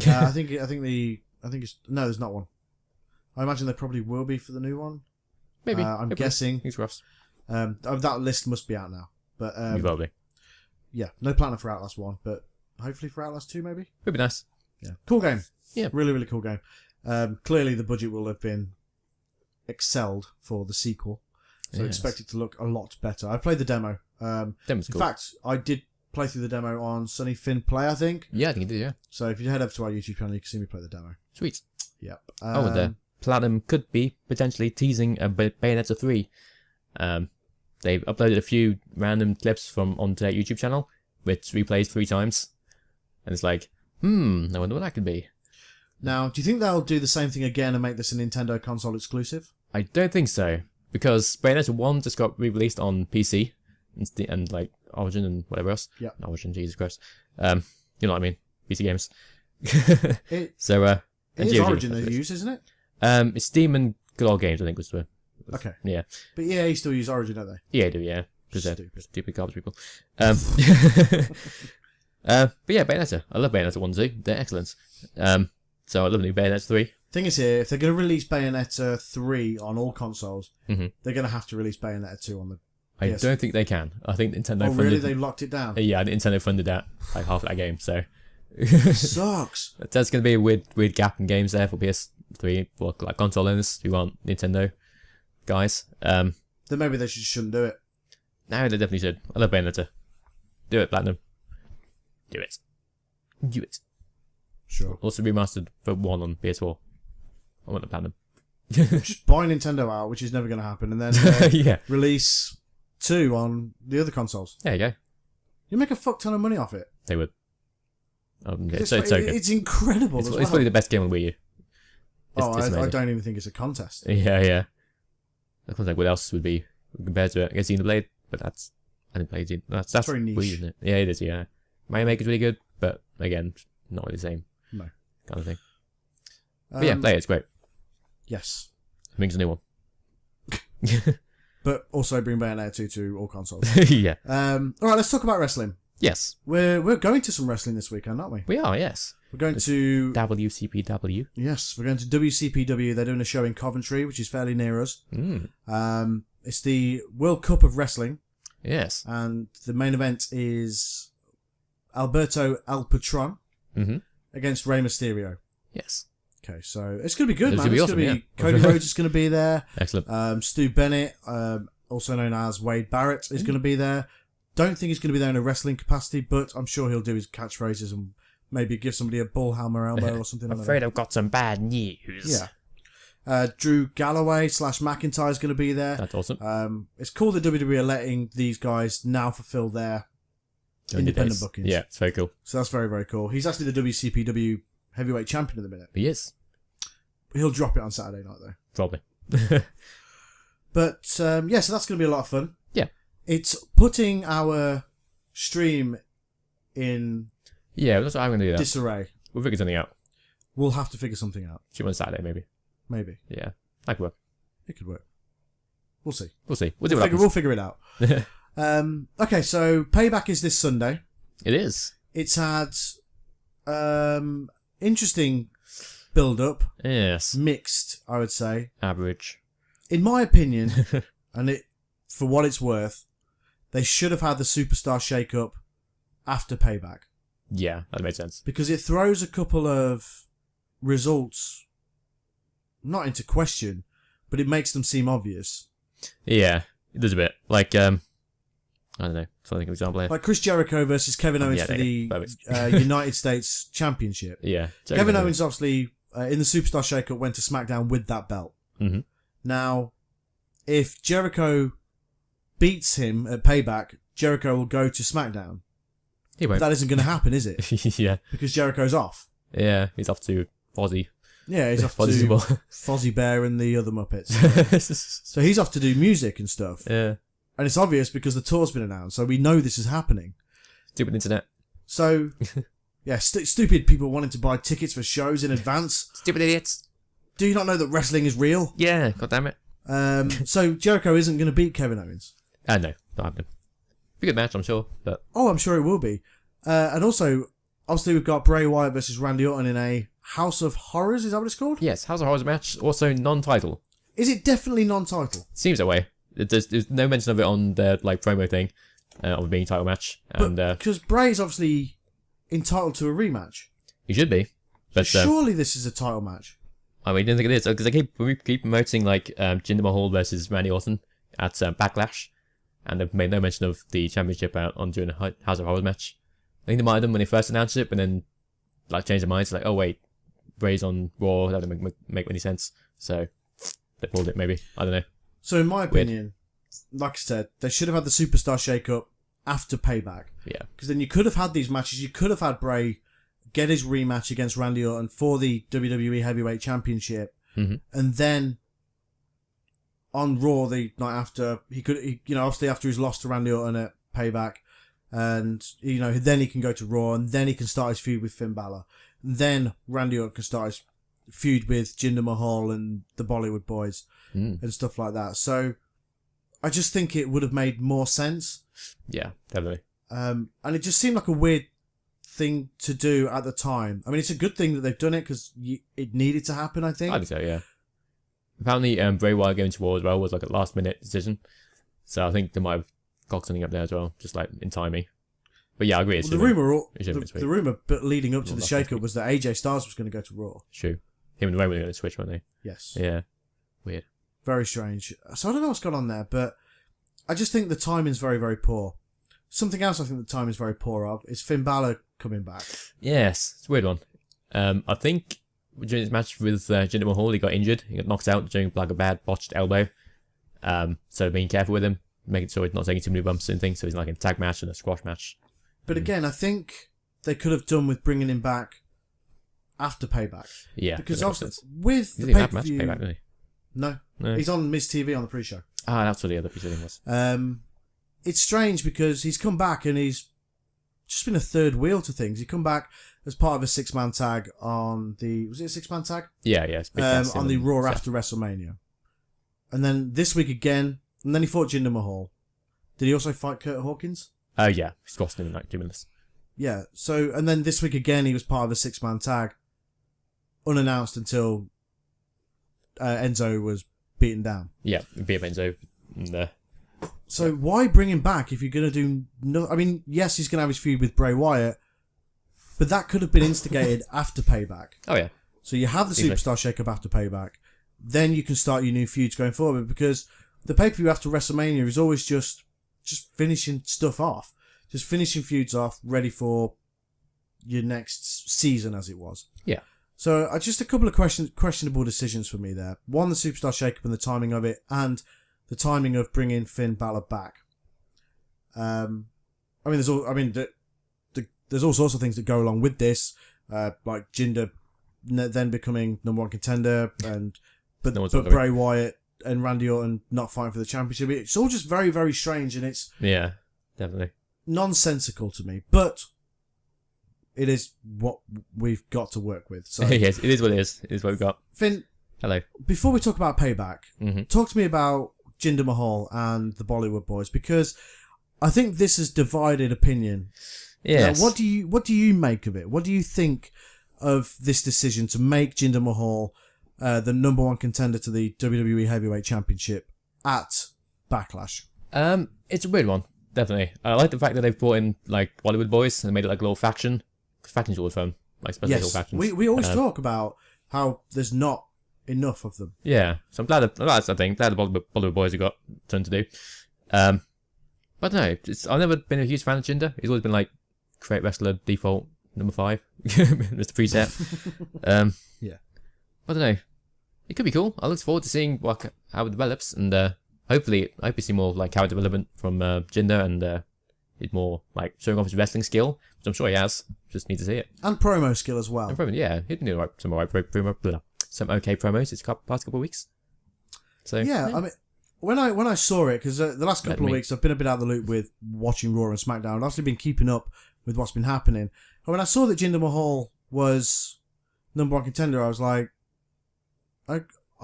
I think it's no. There's not one. I imagine there probably will be for the new one. Maybe. I'm guessing. Thanks, Ross. That list must be out now. But Probably. Yeah, no platinum for Outlast 1, but hopefully for Outlast 2 maybe. Would be nice. Yeah. Cool game. Yeah. Really, really cool game. Clearly the budget will have been excelled for the sequel. So expect it to look a lot better. I played the demo. Demo's cool. In fact, I did play through the demo on Sunny Finn Play, I think. Yeah, I think you did, yeah. So if you head over to our YouTube channel, you can see me play the demo. Sweet. Yep. And the platinum could be potentially teasing a Bayonetta 3. They've uploaded a few random clips onto their YouTube channel, which replays 3 times. And it's like, I wonder what that could be. Now, do you think they'll do the same thing again and make this a Nintendo console exclusive? I don't think so. Because Bayonetta 1 just got re-released on PC and like Origin and whatever else. Yeah. Origin, Jesus Christ. You know what I mean? PC games. It is Origin they use, isn't it? It's Steam and Good Old Games, I think was the... Okay. Yeah. But yeah, you still use Origin, don't they? Yeah, I do, yeah. Because they're stupid garbage people. But yeah, Bayonetta. I love Bayonetta 1 too. They're excellent. So I love new Bayonetta 3. Thing is here, if they're going to release Bayonetta 3 on all consoles, they're going to have to release Bayonetta 2 on the I PS. don't think they can. I think Nintendo funded... Oh, really? They locked it down? Yeah, Nintendo funded that, like half of that game, so... Sucks. There's going to be a weird gap in games there for PS3, for like console owners who aren't Nintendo guys. Then maybe they shouldn't do it. No, they definitely should. I love Bayonetta. Do it, Platinum. Do it. Do it. Sure. Also remastered for 1 on PS4. I want the Platinum. Just buy Nintendo out, which is never going to happen, and then yeah. release 2 on the other consoles. There you go. You make a fuck ton of money off it. They would. It's so good. It's incredible. It's as probably well. the best game on Wii U. It's I amazing. don't even think it's a contest. Yeah. I was like, what else would be compared to it? I guess Xenoblade, but I didn't play Xenoblade. That's very niche. Wii, isn't it? Yeah, it is. Yeah, Mario Maker's really good, but again, not really the same. No. Kind of thing. But yeah, play it. It's great. Yes. I think it's a new one. But also bring Bayonetta 2 to all consoles. Yeah. All right, let's talk about wrestling. Yes. We're going to some wrestling this weekend, aren't we? We are. Yes. We're going to WCPW. Yes, we're going to WCPW. They're doing a show in Coventry, which is fairly near us. It's the World Cup of Wrestling. Yes. And the main event is Alberto El Patron against Rey Mysterio. Yes. Okay, so it's going to be good, It's man. gonna be It's awesome, going to be yeah. Cody Rhodes is going to be there. Excellent. Stu Bennett, also known as Wade Barrett, is going to be there. Don't think he's going to be there in a wrestling capacity, but I'm sure he'll do his catchphrases and maybe give somebody a bullhammer elbow or something. I'm afraid I've got some bad news. Yeah. Drew Galloway / McIntyre is going to be there. That's awesome. It's cool that WWE are letting these guys now fulfill their independent bookings. Yeah, it's very cool. So that's very, very cool. He's actually the WCPW heavyweight champion at the minute. He is. He'll drop it on Saturday night, though. Probably. But, so that's going to be a lot of fun. Yeah. It's putting our stream in Yeah, that's what I'm going to do. That. disarray. We'll figure something out. We'll have to figure something out. Shoot on Saturday, maybe. Maybe. Yeah, that could work. It could work. We'll see. We'll see. We'll see what We'll figure it out. happens. Okay, so Payback is this Sunday. It is. It's had interesting build-up. Yes. Mixed, I would say. Average. In my opinion, and for what it's worth, they should have had the Superstar shake-up after Payback. Yeah, that makes sense. Because it throws a couple of results not into question, but it makes them seem obvious. Yeah, it does a bit. Like, I don't know. Trying to think of an example here. Like Chris Jericho versus Kevin Owens yeah, for there the United States Championship. Yeah. Kevin Owens obviously, in the Superstar shake-up, went to SmackDown with that belt. Mm-hmm. Now, if Jericho beats him at Payback, Jericho will go to SmackDown. He won't. That isn't going to happen, is it? Yeah. Because Jericho's off. Yeah, he's off to Fozzy. Yeah, he's off to Fozzie Bear and the other Muppets. So he's off to do music and stuff. Yeah. And it's obvious because the tour's been announced, so we know this is happening. Stupid internet. So, yeah, stupid people wanting to buy tickets for shows in advance. Stupid idiots. Do you not know that wrestling is real? Yeah, god damn it. So Jericho isn't going to beat Kevin Owens. No, not happening. Be a good match, I'm sure, but... Oh, I'm sure it will be. And also, obviously we've got Bray Wyatt versus Randy Orton in a House of Horrors, is that what it's called? Yes, House of Horrors match, also non-title. Is it definitely non-title? Seems that way. There's no mention of it on the promo thing of it being a title match. And because Bray's obviously entitled to a rematch. He should be. But surely this is a title match. I mean, I don't think it is, because they keep promoting like Jinder Mahal versus Randy Orton at Backlash, and they've made no mention of the championship out on during the House of Horrors match. I think they might have done when they first announced it, but then like changed their minds, like, oh wait, Bray's on Raw, that doesn't make any sense. So they pulled it, maybe. I don't know. So in my opinion, like I said, they should have had the Superstar shake-up after Payback. Yeah. Because then you could have had these matches. You could have had Bray get his rematch against Randy Orton for the WWE Heavyweight Championship, and then on Raw the night after, obviously after his loss to Randy Orton at Payback, and then he can go to Raw, and then he can start his feud with Finn Balor. And then Randy Orton can start his feud with Jinder Mahal and the Bollywood Boys and stuff like that. So I just think it would have made more sense. Yeah, definitely. And it just seemed like a weird thing to do at the time. I mean, it's a good thing that they've done it because it needed to happen, I think. I think so, yeah. Apparently, Bray Wyatt going to Raw as well was like a last-minute decision. So I think they might have got something up there as well, just like in timing. But yeah, I agree. The rumour leading up to the shake-up was that AJ Styles was going to go to Raw. True. Him and Roman were going to switch, weren't they? Yes. Yeah. Weird. Very strange. So I don't know what's gone on there, but I just think the timing's very, very poor. Something else I think the time is very poor of is Finn Balor coming back. Yes, it's a weird one. I think during his match with Jinder Mahal, he got injured. He got knocked out during like a bad botched elbow. So being careful with him. making sure he's not taking too many bumps and things. So he's like in a tag match and a squash match. But again, I think they could have done with bringing him back after Payback. Yeah, because that makes also sense. with He the didn't have match pay-per-view, Payback, did he? no, No. he's on Miz TV on the pre-show. Ah, that's what the other piece of thing was. It's strange because he's come back and he's just been a third wheel to things. He come back as part of a 6-man tag on the... Was it a 6-man tag? Yeah. It's Big Cass on the and Raw Seth. after WrestleMania. And then this week again, and then he fought Jinder Mahal. Did he also fight Kurt Hawkins? Oh, yeah. He squashed him in like 2 minutes. Yeah, so, and then this week again, he was part of a 6-man tag, unannounced until Enzo was beaten down. Yeah, beat Enzo. And, So why bring him back if you're going to do... No, I mean, yes, he's going to have his feud with Bray Wyatt, but that could have been instigated after Payback. oh, yeah. So you have the Easily. Superstar Shake-Up after Payback, then you can start your new feuds going forward, because the pay-per-view after WrestleMania is always just finishing stuff off. Just finishing feuds off, ready for your next season, as it was. Yeah. So just a couple of questionable decisions for me there. One, the Superstar Shake-Up and the timing of it, and the timing of bringing Finn Balor back. There's all sorts of things that go along with this, like Jinder then becoming number one contender, but Bray Wyatt and Randy Orton not fighting for the championship. It's all just very, very strange, and it's definitely nonsensical to me. But it is what we've got to work with. So yes, it is what it is. It is what we've got. Finn, hello. Before we talk about Payback, talk to me about Jinder Mahal and the Bollywood Boys, because I think this has divided opinion. Yes. Now, what do you make of it? What do you think of this decision to make Jinder Mahal the number one contender to the WWE Heavyweight Championship at Backlash? It's a weird one, definitely. I like the fact that they've brought in like Bollywood Boys and made it like a little faction. Factions are always fun, like especially little factions. We always talk about how there's not enough of them. Yeah, so I'm glad the Bollywood Boys have got a ton to do. But no, I've never been a huge fan of Jinder. He's always been like great wrestler, default number 5, Mr. Preset. Yeah, I don't know. It could be cool. I look forward to seeing how it develops, and hopefully see more like character development from Jinder, and he's more like showing off his wrestling skill, which I'm sure he has. Just need to see it. And promo skill as well. And promo, yeah, he's been doing some okay promos this past couple of weeks. So yeah, I mean, when I saw it, because the last couple of weeks I've been a bit out of the loop with watching Raw and SmackDown. I've actually been keeping up with what's been happening. And when I saw that Jinder Mahal was number one contender, I was like, I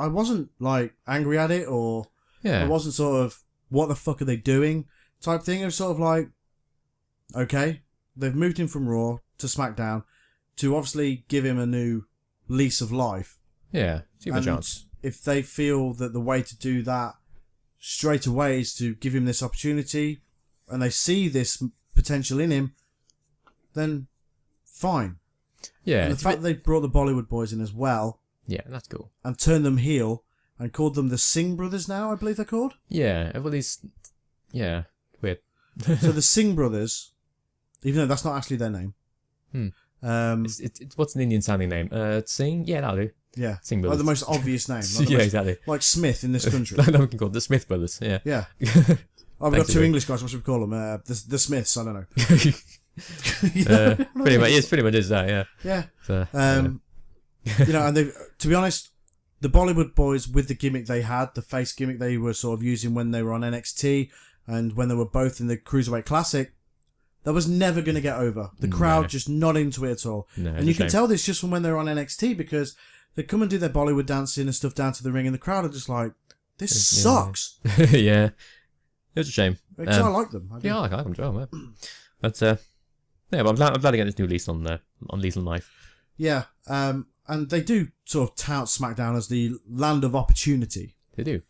wasn't like angry at it, or I wasn't sort of what the fuck are they doing type thing. It was sort of like, okay, they've moved him from Raw to SmackDown to obviously give him a new lease of life. Yeah, give him a chance. If they feel that the way to do that straight away is to give him this opportunity, and they see this potential in him, then fine. Yeah. And the fact that they brought the Bollywood Boys in as well. Yeah, that's cool. And turned them heel and called them the Singh Brothers now, I believe they're called. Yeah, everybody's... Yeah, weird. So the Singh Brothers, even though that's not actually their name. It's what's an Indian sounding name? Singh? Yeah, that'll do. Yeah. Singh Brothers. Like the most obvious name. Exactly. Like Smith in this country. Like we can call the Smith Brothers, yeah. Yeah. We've got 2 English guys, what should we call them? The Smiths, I don't know. Pretty much is that, yeah. Yeah. So, and they, to be honest, the Bollywood Boys, with the gimmick they had, the face gimmick they were sort of using when they were on NXT and when they were both in the Cruiserweight Classic, that was never going to get over. The crowd just not into it at all. No, and you can tell this just from when they were on NXT, because they come and do their Bollywood dancing and stuff down to the ring, and the crowd are just like, this sucks. Yeah. It was a shame. Because I like them. I like them as well, man. But, but I'm glad to get this new lease on Lethal Knife. Yeah, and they do sort of tout SmackDown as the land of opportunity. They do.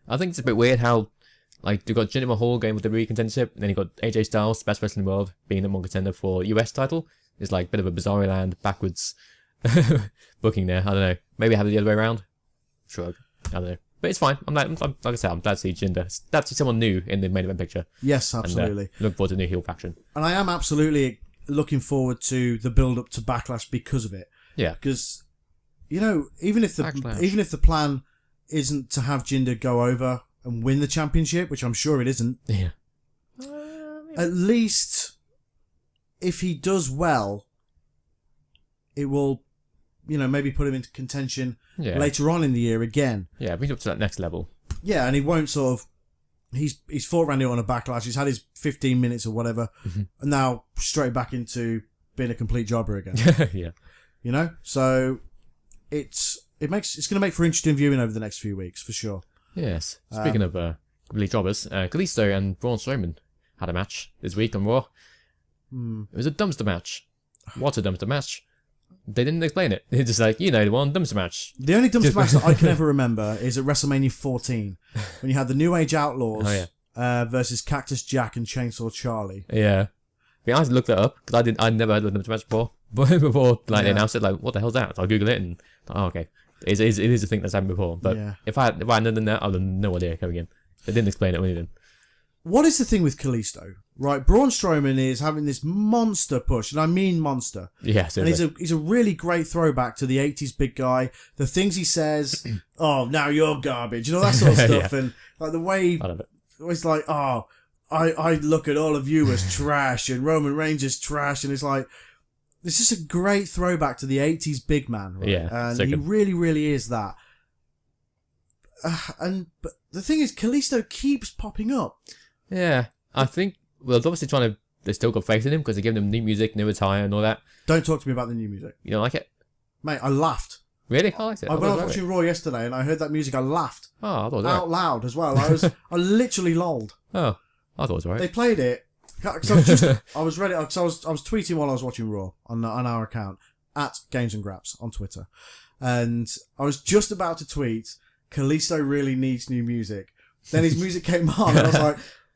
I think it's a bit weird how, like, they've got Jinder Mahal going with the WWE contendership, and then you've got AJ Styles, best wrestler in the world, being the one contender for US title. It's like a bit of a bizarre land, backwards booking there. I don't know. Maybe have it the other way around. Shrug. I don't know. But it's fine. Like I said, I'm glad to see Jinder. Glad to see someone new in the main event picture. Yes, absolutely. And, look forward to a new heel faction. And I am absolutely looking forward to the build up to Backlash because of it. Yeah. Because, even if the plan isn't to have Jinder go over and win the championship, which I'm sure it isn't. Yeah. At least if he does well, it will, maybe put him into contention later on in the year again. Yeah, bring him up to that next level. Yeah, and he won't sort of. He's fought Randy on a backlash. He's had his 15 minutes or whatever, and now straight back into being a complete jobber again. Yeah. So it's going to make for interesting viewing over the next few weeks for sure. Yes. Speaking of complete jobbers, Kalisto and Braun Strowman had a match this week on Raw. It was a dumpster match. What a dumpster match. They didn't explain it. They're just like, the one, dumpster match. The only dumpster match that I can ever remember is at WrestleMania 14 when you had the New Age Outlaws versus Cactus Jack and Chainsaw Charlie. Yeah. I had to look that up because I'd never heard of the dumpster match before. Before they announced it, like, what the hell's that? So I Googled it and okay. It is a thing that's happened before. But if I hadn't done that, I'd have no idea coming in. They didn't explain it or anything. What is the thing with Kalisto? Right, Braun Strowman is having this monster push, and I mean monster. Yeah, seriously. And he's a really great throwback to the 80s big guy. The things he says, oh, now you're garbage, that sort of stuff. And like the way I love it. It's like, oh, I look at all of you as trash, and Roman Reigns is trash, and it's like, this is a great throwback to the 80s big man, right? Yeah, and he really, really is that. But the thing is, Kalisto keeps popping up. Yeah, I think, they're obviously they still got faith in him because they're giving him new music, new attire and all that. Don't talk to me about the new music. You don't like it? Mate, I laughed. Really? I liked it. When I was watching Raw yesterday and I heard that music, I laughed. Oh, I thought it was out loud as well. I literally lolled. Oh, I thought it was alright. They played it. Cause I was ready. Cause I was tweeting while I was watching Raw on our account at Games and Graps on Twitter, and I was just about to tweet, Kalisto really needs new music. Then his music came on, and I was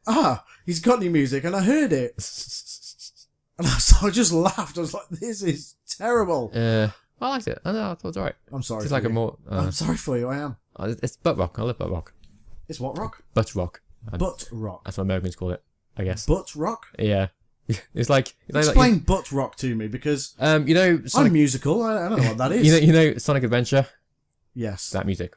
like, he's got new music, and I heard it, and I just laughed. I was like, this is terrible. I liked it. I thought it was alright. I'm sorry. It's like you. a more. I'm sorry for you. I am. It's butt rock. I love butt rock. It's what rock? Butt rock. Butt rock. That's what Americans call it, I guess. Butt rock. Yeah. It's like explain butt rock to me because Sonic, I'm musical. I don't know what that is. you know Sonic Adventure. Yes. That music.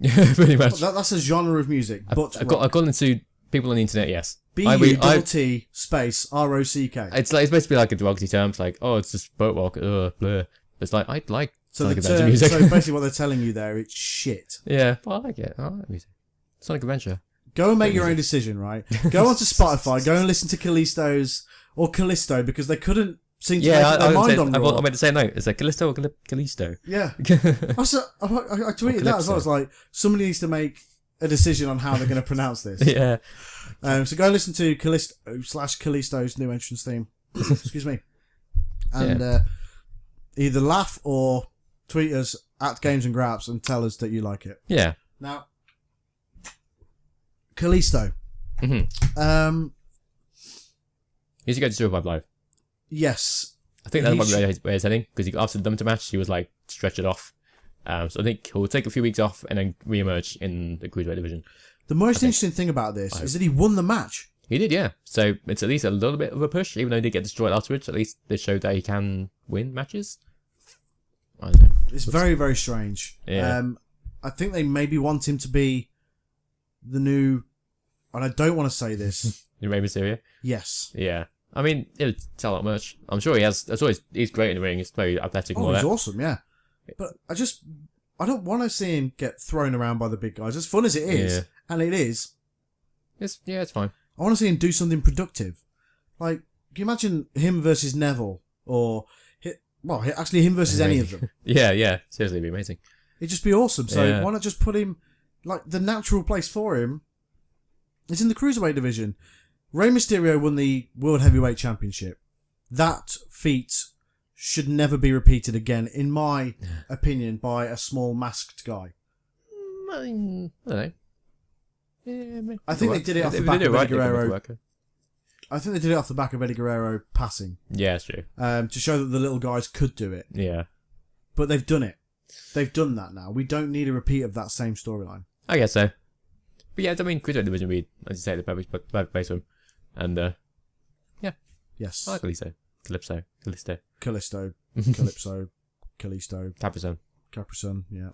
Pretty much. That's a genre of music. I've got into people on the internet. Yes. B-U-T space R-O-C-K. It's supposed to be like a derogative term. It's like, oh, it's just butt rock. Blur. It's like I like Sonic Adventure music. So basically, what they're telling you there, it's shit. Yeah, but I like it. I like music. Sonic Adventure. Go and make your own decision, right? Go onto Spotify. Go and listen to Kalisto because they couldn't seem to make up their mind on Raw. I meant to say no. It's like Kalisto or Kalisto. Yeah. I tweeted that as well. I was like, somebody needs to make a decision on how they're going to pronounce this. Yeah. So go listen to Kalisto's new entrance theme. Excuse me. And either laugh or tweet us at Games and Graps and tell us that you like it. Yeah. Now, Kalisto. Mm-hmm. He's going to Survive Live. Yes. I think that's probably where he's heading, because after the Dumpster match, he was like, stretch it off. So I think he'll take a few weeks off and then re-emerge in the Cruiserweight division. The most interesting thing about this is that he won the match. He did, yeah. So it's at least a little bit of a push, even though he did get destroyed afterwards. At least they showed that he can win matches. I don't know. It's very, very strange. Yeah. I think they maybe want him to be the new, and I don't want to say this. New Rey Mysterio? Yes. Yeah. I mean, it'll sell a lot merch. I'm sure he has. He's great in the ring. He's very athletic and all that. He's awesome, yeah. But I don't want to see him get thrown around by the big guys. As fun as it is, and it is. It's fine. I want to see him do something productive. Like, can you imagine him versus Neville? Or, actually him versus any of them. Yeah. Seriously, it'd be amazing. It'd just be awesome. So why not just put him, like, the natural place for him is in the Cruiserweight division. Rey Mysterio won the World Heavyweight Championship. That feat should never be repeated again, in my opinion, by a small masked guy. I don't know. Yeah, I think they did it off the back of Eddie Guerrero. I think they did it off the back of Eddie Guerrero passing. Yeah, that's true. To show that the little guys could do it. Yeah. But they've done it. They've done that now. We don't need a repeat of that same storyline. I guess so. But yeah, I mean, Cruiserweight division would be, as you say, the perfect place for him. And, yeah. Yes. I like Kalisto. Calypso. Callisto. Capricorn, yeah.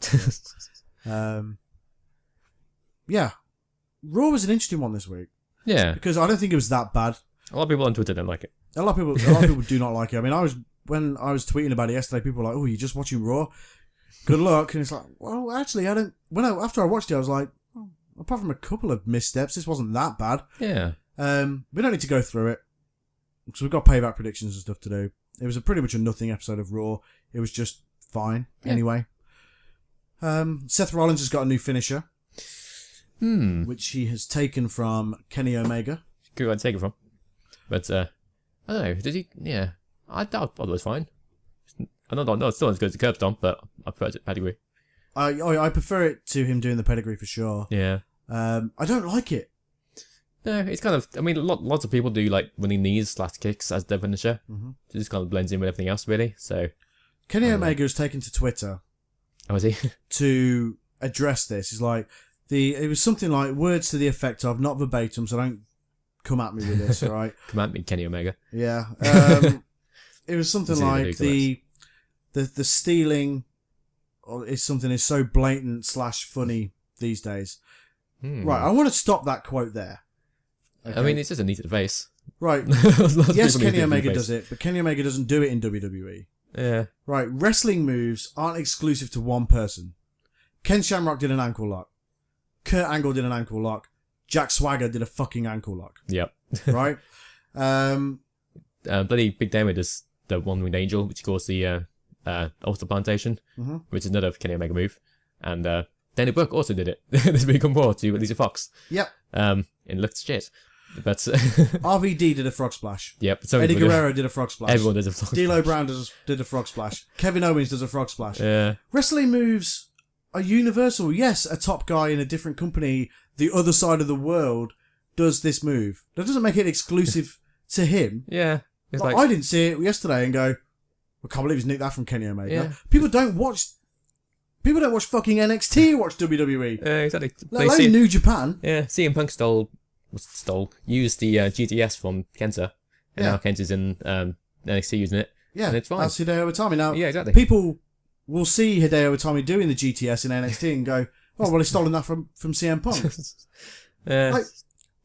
Yeah. Raw was an interesting one this week Yeah. because I don't think it was that bad. A lot of people on Twitter don't like it. A lot of people do not like it. I mean, when I was tweeting about it yesterday, people were like, "Oh, you're just watching Raw? Good luck." And it's like, well, actually, I don't. After I watched it, I was like, oh, apart from a couple of missteps, this wasn't that bad. Yeah. We don't need to go through it because we've got payback predictions and stuff to do. It was pretty much a nothing episode of Raw. It was just fine anyway. Seth Rollins has got a new finisher, which he has taken from Kenny Omega. Good one to take it from. But, I don't know. Did he? Yeah. I thought it was fine. I don't know. It's still as good as the curb stomp, but I prefer it to pedigree. I prefer it to him doing the pedigree for sure. Yeah. I don't like it. No, it's kind of... I mean, lots of people do, like, running knees / kicks as their finisher. Mm-hmm. It just kind of blends in with everything else, really. So Kenny Omega has taken to Twitter. Oh, is he? To address this. It's like... It was something like words to the effect of, not verbatim, so don't come at me with this, all right? Come at me, Kenny Omega. Yeah. It was something like the stealing is something is so blatant / funny these days. Right, I want to stop that quote there. Okay? I mean, it's just a knee to the face. Right. Yes, Kenny Omega does it, but Kenny Omega doesn't do it in WWE. Yeah. Right, wrestling moves aren't exclusive to one person. Ken Shamrock did an ankle lock. Kurt Angle did an ankle lock. Jack Swagger did a fucking ankle lock. Yep. Right? Bloody Big Damage does the one-winged angel, which he calls the Ulster Plantation, which is another Kenny Omega move. And Danny Brooke also did it this week on Raw to Lisa Fox. Yep. And it looked shit. But RVD did a frog splash. Yep. Eddie Guerrero did a frog splash. Everyone does a frog splash. D'Lo Brown did a frog splash. Kevin Owens does a frog splash. Yeah. Wrestling moves are universal. Yes, a top guy in a different company, the other side of the world, does this move. That doesn't make it exclusive to him. Yeah. It's like, I didn't see it yesterday and go, I can't believe he's nicked that from Kenny Omega. Yeah. People don't watch fucking NXT or watch WWE. Exactly. Let alone New Japan. Yeah, CM Punk used the GTS from Kenta. And now Kenta's in NXT using it. Yeah, and it's fine. That's Hideo Itami. Now, yeah, exactly. People will see Hideo Itami doing the GTS in NXT and go, oh, well, he's stolen that from CM Punk. Like,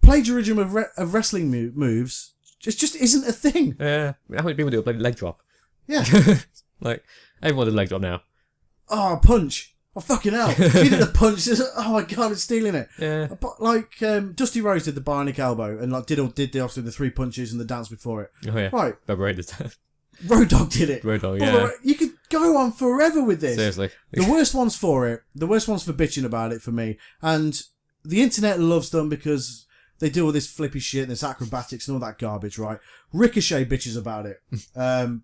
plagiarism of wrestling moves just isn't a thing. Yeah. How many people do a bloody leg drop? Yeah. Like, everyone does a leg drop now. Oh, punch. Oh, fucking hell. He did the punch. Oh, my God, it's stealing it. Yeah. But, like, Dusty Rhodes did the bionic elbow and, like, did obviously the 3 punches and the dance before it. Oh, yeah. Right. Bob Ray did that. Road Dogg did it. Road Dogg, yeah. You could go on forever with this. Seriously. The worst one's for it. The worst one's for bitching about it for me. And the internet loves them because they do all this flippy shit and this acrobatics and all that garbage, right? Ricochet bitches about it.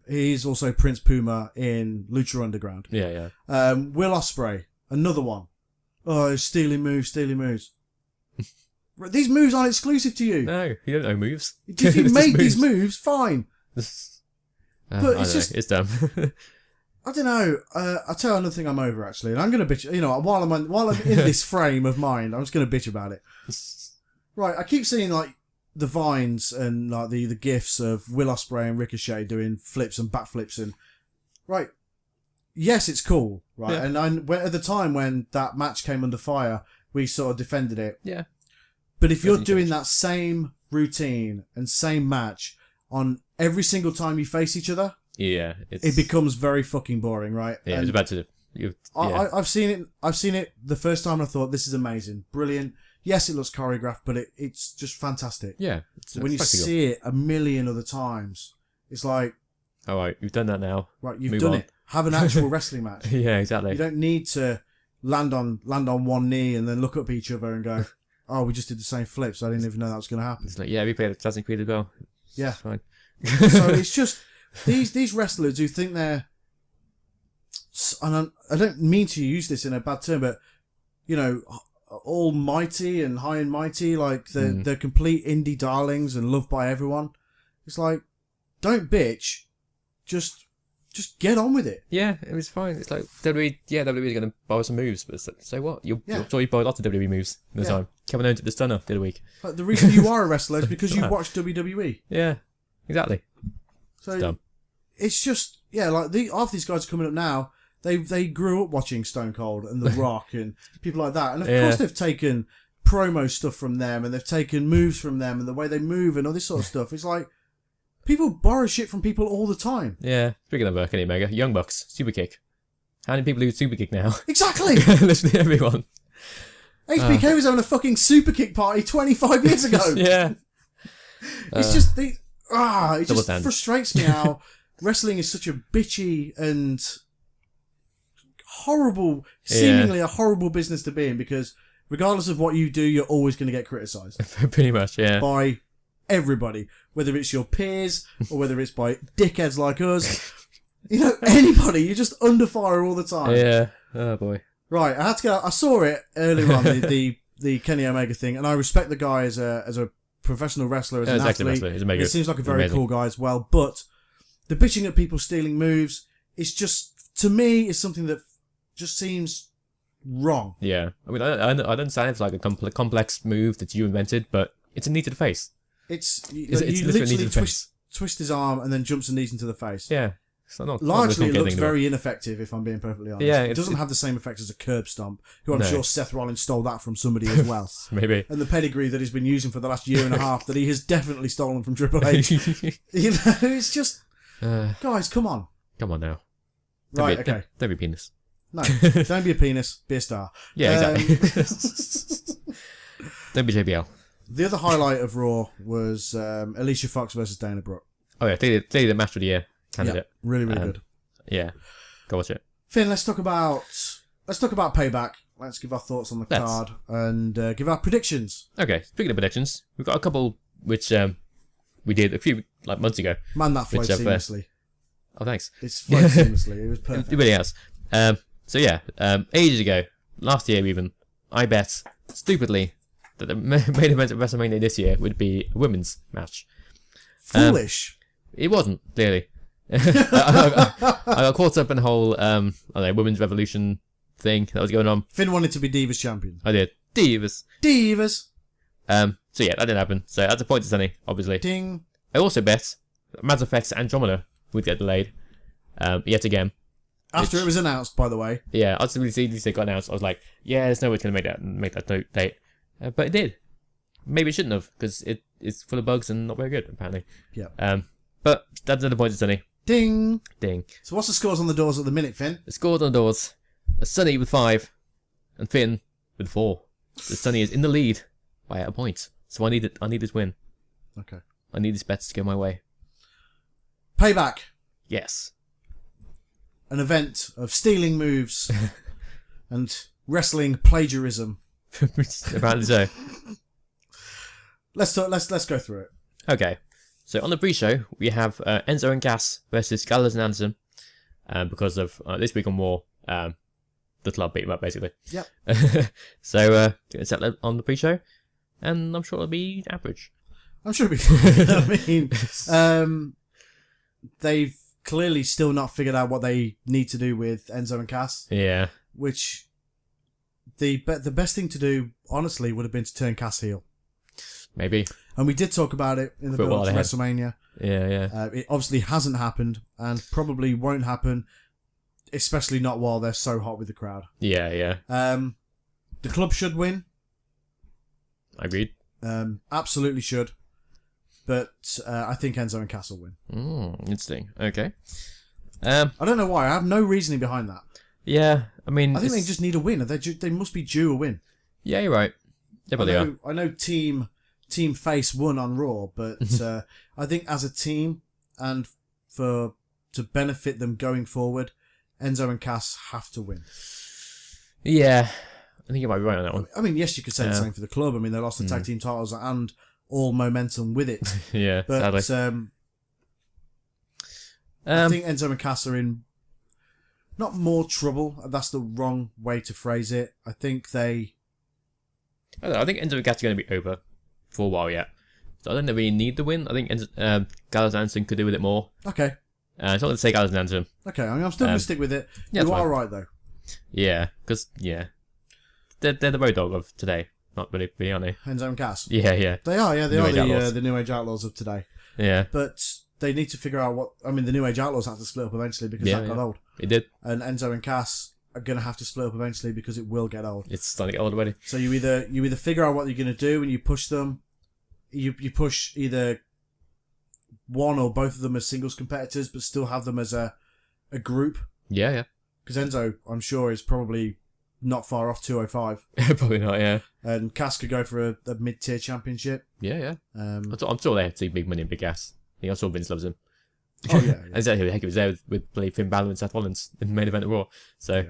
He's also Prince Puma in Lucha Underground. Yeah, yeah. Will Ospreay, another one. Oh, stealing moves. These moves aren't exclusive to you. No, you don't know moves. If you make these moves, fine. But it's just... It's dumb. I don't know. I'll tell you another thing I'm over, actually. And I'm going to bitch... You know, while I'm in this frame of mind, I'm just going to bitch about it. Right, I keep seeing, like, the vines and, like, the gifs of Will Ospreay and Ricochet doing flips and backflips and... Right. Yes, it's cool, right? Yeah. And at the time when that match came under fire, we sort of defended it. Yeah. But if you're doing that same routine and same match on every single time you face each other... Yeah, it becomes very fucking boring, right? Yeah, it's about to... I've seen it the first time and I thought, this is amazing. Brilliant. Yes, it looks choreographed, but it's just fantastic. Yeah. When you see it a million other times, it's like... All right, you've done that now. Right, you've done it. Have an actual wrestling match. Yeah, exactly. You don't need to land on one knee and then look up at each other and go, oh, we just did the same flips. I didn't even know that was going to happen. It's like, yeah, we played Assassin's Creed as well. Yeah. It's fine. So it's just... These wrestlers who think they're... And I don't mean to use this in a bad term, but, you know... almighty and high and mighty, like they're complete indie darlings and loved by everyone. It's like, don't bitch, just get on with it. Yeah, it was fine. It's like WWE's going to borrow some moves, but so what? You're sure you borrowed lots of WWE moves in the time. Kevin Owens did the stunner the other week. Like, the reason you are a wrestler is because you watch WWE. Yeah, exactly. So it's dumb. It's just like half these guys are coming up now. They grew up watching Stone Cold and The Rock and people like that. And of course they've taken promo stuff from them, and they've taken moves from them, and the way they move and all this sort of stuff. It's like people borrow shit from people all the time. Yeah. Speaking of Kenny Omega, Young Bucks, super kick. How many people do super kick now? Exactly. Literally everyone. HBK was having a fucking super kick party 25 years ago. Yeah. It's just it just stand. frustrates me how wrestling is such a bitchy and horrible, seemingly a horrible business to be in, because regardless of what you do, you're always going to get criticised. Pretty much, yeah. By everybody, whether it's your peers or whether it's by dickheads like us. Anybody, you're just under fire all the time. Yeah. Oh boy. Right, I had to go. I saw it earlier on the Kenny Omega thing, and I respect the guy as a professional wrestler, as an athlete. He seems like a very cool guy as well. But the bitching at people stealing moves is just, to me, is something that just seems wrong. Yeah, I mean, I don't understand if it's like a complex move that you invented, but it's a knee to the face. It's you literally twist his arm and then jumps and knees into the face. Yeah. Largely, it looks very ineffective, if I'm being perfectly honest. Yeah, it doesn't have the same effect as a curb stomp, who I'm sure Seth Rollins stole that from somebody as well. Maybe. And the pedigree that he's been using for the last year and a half that he has definitely stolen from Triple H. It's just... guys, come on. Come on now. Right, okay. Don't be a penis. No, don't be a penis, be a star. Yeah, exactly. Don't be JBL. The other highlight of Raw was Alicia Fox versus Dana Brooke. Oh yeah, clearly the match of the year candidate. Yeah, really good. Yeah, go watch it. Finn, let's talk about Payback. Let's give our thoughts on the card and give our predictions. Okay, speaking of predictions, we've got a couple which we did a few months ago. Man, that flowed seamlessly. Oh, thanks. It's flowed seamlessly. It was perfect. It really has. So yeah, ages ago, last year even, I bet stupidly that the main event of WrestleMania this year would be a women's match. Foolish. It wasn't, clearly. I got caught up in the whole women's revolution thing that was going on. Finn wanted to be Divas champion. I did. Divas. So yeah, that didn't happen. So that's a point to Sunny, obviously. Ding. I also bet Mass Effect's Andromeda would get delayed. Yet again. After it was announced, by the way. Yeah, as soon as it got announced, I was like, yeah, there's no way it's going to make that date. But it did. Maybe it shouldn't have, because it's full of bugs and not very good, apparently. Yeah. But that's another point to Sunny. Ding. Ding. So what's the scores on the doors at the minute, Finn? The scores on the doors. Sunny with 5 and Finn with 4. So Sunny is in the lead by a point. So I need this win. Okay. I need this bet to go my way. Payback. Yes. An event of stealing moves and wrestling plagiarism. Apparently so. Let's go through it. Okay. So on the pre-show, we have Enzo and Cass versus Gallows and Anderson. Because of this week on War, the club beat them up, basically. Yep. So, set that on the pre-show, and I'm sure it'll be average. I'm sure it'll be fine. I mean, they've clearly still not figured out what they need to do with Enzo and Cass. Yeah. Which, the best thing to do, honestly, would have been to turn Cass heel. Maybe. And we did talk about it in the build to WrestleMania. Yeah. It obviously hasn't happened, and probably won't happen, especially not while they're so hot with the crowd. Yeah. The club should win. Agreed. Absolutely should. But I think Enzo and Cass will win. Interesting. Okay. I don't know why. I have no reasoning behind that. Yeah, I mean... I think they just need a win. They must be due a win. Yeah, you're right. They probably are. I know Team Face won on Raw, but I think as a team and to benefit them going forward, Enzo and Cass have to win. Yeah, I think you might be right on that one. I mean, yes, you could say the same for the club. I mean, they lost the tag team titles and all momentum with it. Yeah, but sadly. I think Enzo and Cass are in not more trouble. That's the wrong way to phrase it. I think I think Enzo and Cass are going to be over for a while yet. So I don't really need the win. I think Gallows and Anderson could do with it more. Okay. So I'm going to say Gallows and Anderson. Okay, I mean, I'm still going to stick with it. Yeah, you are right, though. Yeah, because, they're the road dog of today. Not really, are they? Enzo and Cass. Yeah. They are, yeah. They are the New Age Outlaws of today. Yeah. But they need to figure out what... I mean, the New Age Outlaws have to split up eventually because that got old. It did. And Enzo and Cass are going to have to split up eventually because it will get old. It's starting to get old already. So you either figure out what you're going to do and you push them. You push either one or both of them as singles competitors, but still have them as a group. Yeah. Because Enzo, I'm sure, is probably not far off 205. Probably not, yeah. And Cass could go for a mid-tier championship. Yeah. I'm sure they have to big money and big ass. I'm sure Vince loves him. Oh, yeah. And exactly, heck, he was there with Finn Balor and Seth Rollins in the main event of Raw. So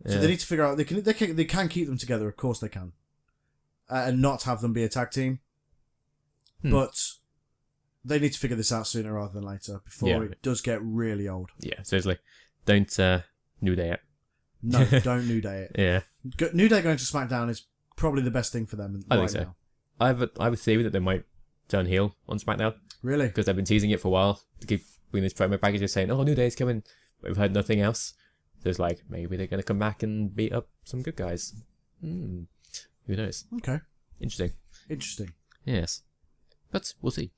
they need to figure out... They can keep them together, of course they can. And not have them be a tag team. But they need to figure this out sooner rather than later before it does get really old. Yeah, seriously. Don't New Day it. No, don't New Day it. Yeah. New Day going to SmackDown is probably the best thing for them I think so. Now. I have a theory that they might turn heel on SmackDown. Really? Because they've been teasing it for a while. To keep bringing this promo package saying, New Day's coming. But we've heard nothing else. So it's like, maybe they're going to come back and beat up some good guys. Who knows? Okay. Interesting. Yes. But we'll see.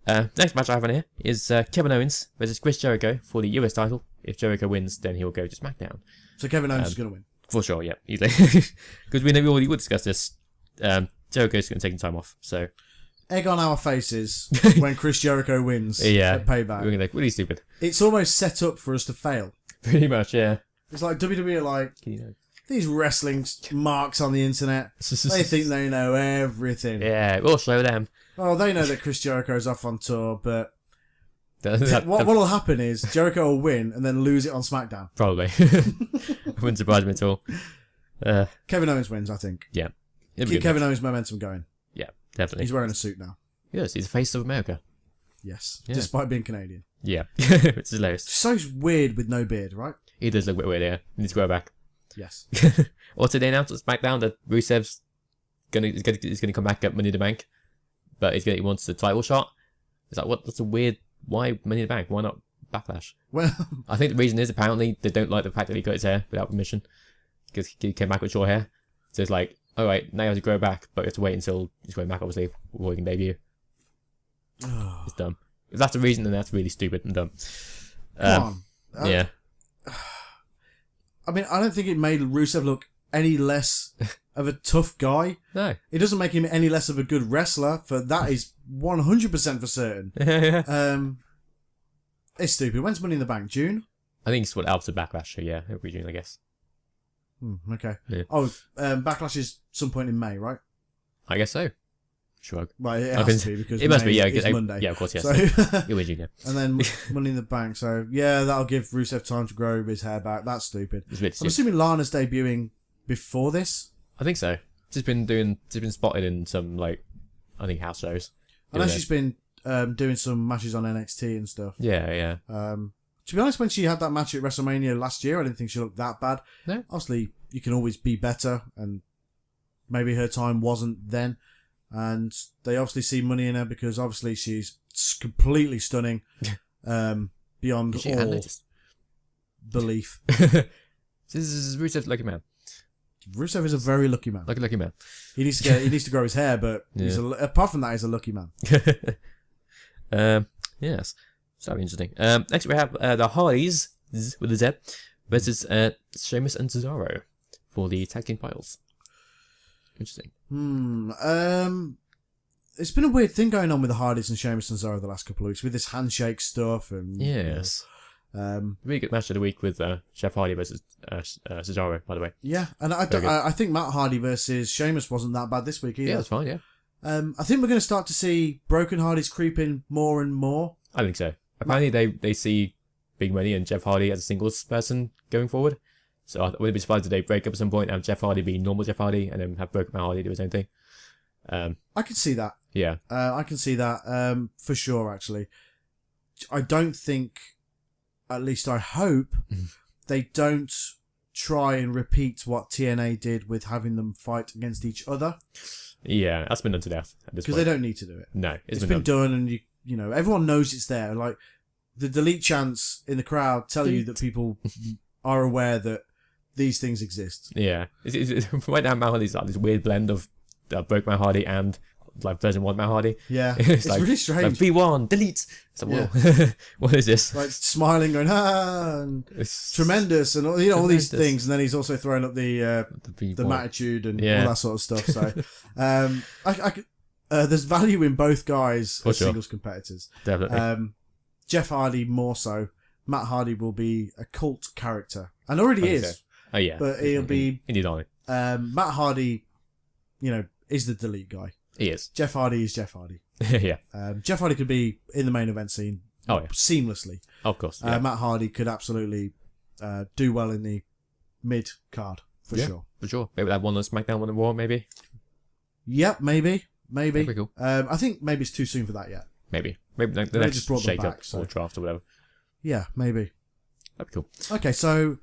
Next match I have on here is Kevin Owens versus Chris Jericho for the US title. If Jericho wins, then he'll go to SmackDown. So Kevin Owens is going to win? For sure, yeah. Easily. Because we already would discuss this. Jericho's going to take some time off, so... Egg on our faces when Chris Jericho wins at Payback. We're going to like, really stupid. It's almost set up for us to fail. Pretty much, yeah. It's like WWE are like, these wrestling marks on the internet, they think they know everything. Yeah, we'll show them. Oh, they know that Chris Jericho's off on tour, but what will happen is Jericho will win and then lose it on SmackDown. Probably. Wouldn't surprise me at all. Kevin Owens wins, I think. Yeah. Keep Kevin Owens' momentum going. Yeah, definitely. He's wearing a suit now. Yes, he's the face of America. Yes, despite being Canadian. Yeah, which is hilarious. So weird with no beard, right? He does look a bit weird, yeah. He needs to grow back. Yes. Also, they announced on SmackDown that Rusev's is gonna come back at Money in the Bank, but he wants the title shot. It's like, what? That's a weird. Why Money in the Bank? Why not Backlash? Well, I think the reason is apparently they don't like the fact that he cut his hair without permission because he came back with short hair. So it's like, all right, now he has to grow back, but you have to wait until he's growing back, obviously, before he can debut. It's dumb. If that's the reason, then that's really stupid and dumb. Come on. Yeah. I mean, I don't think it made Rusev look any less of a tough guy. No. It doesn't make him any less of a good wrestler, for that is 100% for certain. It's stupid. When's Money in the Bank? June? I think it's what after Backlash, so yeah, it'll be June, I guess. Okay. Yeah. Backlash is some point in May, right? I guess so. Shrug. Right, it has to be, because it must be, yeah. It's Monday. Yeah, of course, yes. So, it'll be June, yeah. And then Money in the Bank, so yeah, that'll give Rusev time to grow his hair back. That's stupid. I'm assuming Lana's debuting before this? I think so. She's been spotted in some, like, I think house shows. I know she's been doing some matches on NXT and stuff. Yeah. To be honest, when she had that match at WrestleMania last year, I didn't think she looked that bad. No. Obviously, you can always be better, and maybe her time wasn't then. And they obviously see money in her because obviously she's completely stunning, beyond all belief. This is Rusev's lucky man. Rusev is a very lucky man. Lucky man. He needs to grow his hair, but apart from that, he's a lucky man. Yes. So interesting. Next we have the Hardys with a Z versus Sheamus and Cesaro for the tag team titles. Interesting. It's been a weird thing going on with the Hardys and Sheamus and Cesaro the last couple of weeks with this handshake stuff and yes. Really good match of the week with Jeff Hardy versus Cesaro, by the way. Yeah, and I think Matt Hardy versus Sheamus wasn't that bad this week either. Yeah, that's fine. Yeah. I think we're going to start to see Broken Hardys creep in more and more. I think so. Apparently, they see Big Money and Jeff Hardy as a singles person going forward. So I wouldn't be surprised if they break up at some point and have Jeff Hardy be normal Jeff Hardy and then have Broken Hardy do his own thing. I can see that. Yeah. I can see that for sure, actually. I don't think, at least I hope, they don't try and repeat what TNA did with having them fight against each other. Yeah, that's been done to death at this point. Because they don't need to do it. No, it's been done and you know, everyone knows it's there. Like, the delete chants in the crowd tell you that people are aware that these things exist. Yeah. Right now, Matt Hardy's like this weird blend of Broken Hardy and like version 1 Matt Hardy. Yeah, it's like, really strange. Like, V1, delete. It's like, whoa, what is this? Like smiling, going and tremendous, and all these things, and then he's also throwing up the matitude and all that sort of stuff. So, there's value in both guys as singles competitors. Definitely. Jeff Hardy more so. Matt Hardy will be a cult character, and already is. So. Oh yeah, but he'll be indeed on it. Matt Hardy, is the delete guy. He is. Jeff Hardy is Jeff Hardy. Yeah. Jeff Hardy could be in the main event scene. Seamlessly. Of course. Yeah. Matt Hardy could absolutely do well in the mid card for sure. For sure. Maybe that one on SmackDown, one on Raw, maybe. Yep, maybe. That'd be cool. I think maybe it's too soon for that yet. Maybe the next just brought them shake back, up or draft or whatever. Yeah, maybe. That'd be cool. Okay, so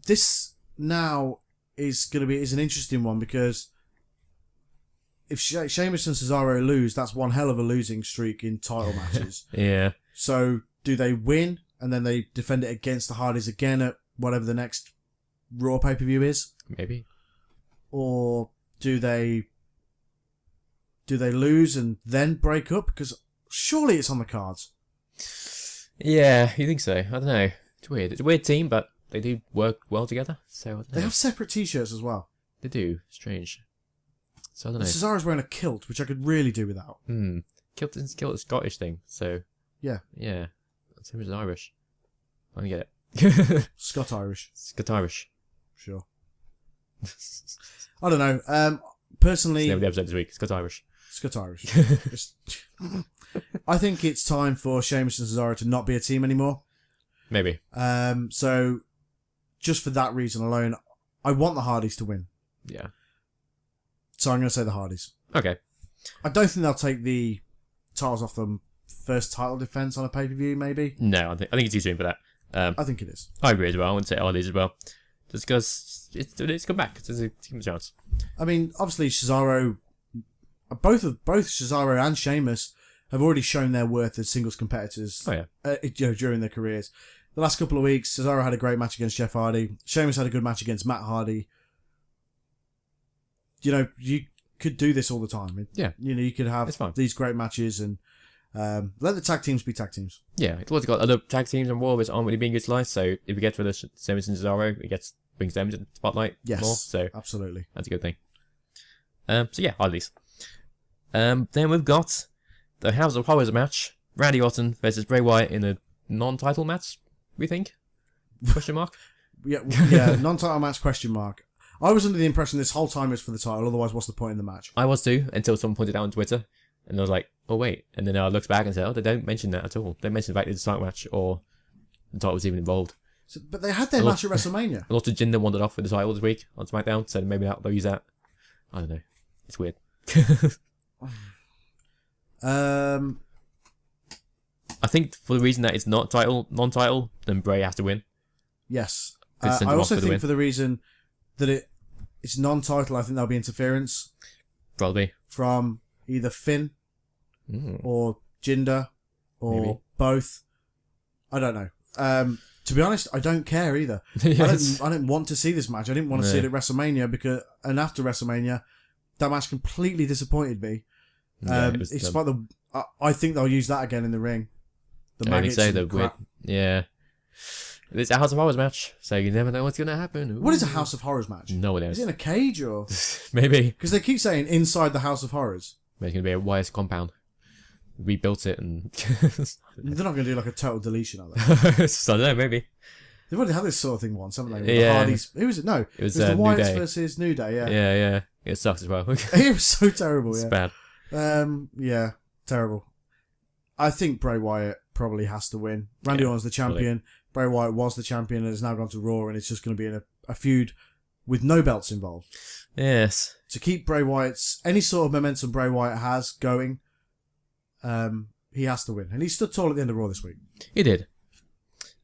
this now is an interesting one because if Sheamus and Cesaro lose, that's one hell of a losing streak in title matches. Yeah. So do they win and then they defend it against the Hardys again at whatever the next Raw pay-per-view is? Maybe. Or do they lose and then break up? Because surely it's on the cards. Yeah, you think so? I don't know. It's weird. It's a weird team, but they do work well together. So I don't know. They have separate T-shirts as well. They do. Strange. So I don't know. Cesaro's wearing a kilt, which I could really do without. Kilt is a Scottish thing, so yeah. Same as Irish. I don't get it. Scot-Irish. Scot-Irish. Sure. I don't know. Personally, name of the episode this week. Scot-Irish. Scot-Irish. I think it's time for Sheamus and Cesaro to not be a team anymore. Maybe. So, just for that reason alone, I want the Hardys to win. Yeah. So I'm going to say the Hardys. Okay. I don't think they'll take the titles off them first title defense on a pay-per-view, maybe. No, I think it's too soon for that. I think it is. I agree as well. I wouldn't say Hardys as well. Just because it's come back. There's a chance. I mean, obviously, both Cesaro and Sheamus have already shown their worth as singles competitors. Oh yeah. During their careers. The last couple of weeks, Cesaro had a great match against Jeff Hardy. Sheamus had a good match against Matt Hardy. You could do this all the time. Yeah. You could have these great matches and let the tag teams be tag teams. Yeah, it's also got other tag teams on Raw which aren't really being utilised. So if we get to the Sheamus and Cesaro, it brings them to the spotlight more. So absolutely, that's a good thing. So yeah, Hardys. Then we've got the House of Horrors match: Randy Orton versus Bray Wyatt in a non-title match. We think? Question mark. Yeah, non-title match? Question mark. I was under the impression this whole time is for the title. Otherwise, what's the point in the match? I was too, until someone pointed out on Twitter, and I was like, "Oh wait!" And then I looked back and said, "Oh, they don't mention that at all. They mentioned the fact that it's a title match or the title was even involved." So, but they had their match at WrestleMania. A lot of Jinder wandered off with the title this week on SmackDown, so maybe they'll use that. I don't know. It's weird. I think for the reason that it's not non-title, then Bray has to win. Yes. I also think for the reason that it's non-title, I think there'll be interference. Probably. From either Finn or Jinder or maybe both. I don't know. To be honest, I don't care either. Yes. I don't want to see this match. I didn't want to see it at WrestleMania and after WrestleMania, that match completely disappointed me. It's about I think they'll use that again in the ring. The maggots and the crap. Yeah. It's a House of Horrors match, so you never know what's going to happen. Ooh. What is a House of Horrors match? No one knows. Is it in a cage or? Maybe. Because they keep saying inside the House of Horrors. Maybe it's going to be a wires compound. Rebuilt it and... They're not going to do like a total deletion of that. I don't know, maybe. They've already had this sort of thing once, haven't they? Yeah. The Hardys. Who was it? No. It was the Wyatts versus New Day, yeah. Yeah. It sucks as well. It was so terrible, It's bad. Yeah, terrible. I think Bray Wyatt probably has to win. Randy Orton's the champion. Probably. Bray Wyatt was the champion and has now gone to Raw, and it's just going to be in a feud with no belts involved. Yes. To keep Bray Wyatt's any sort of momentum Bray Wyatt has going, he has to win, and he stood tall at the end of Raw this week. He did.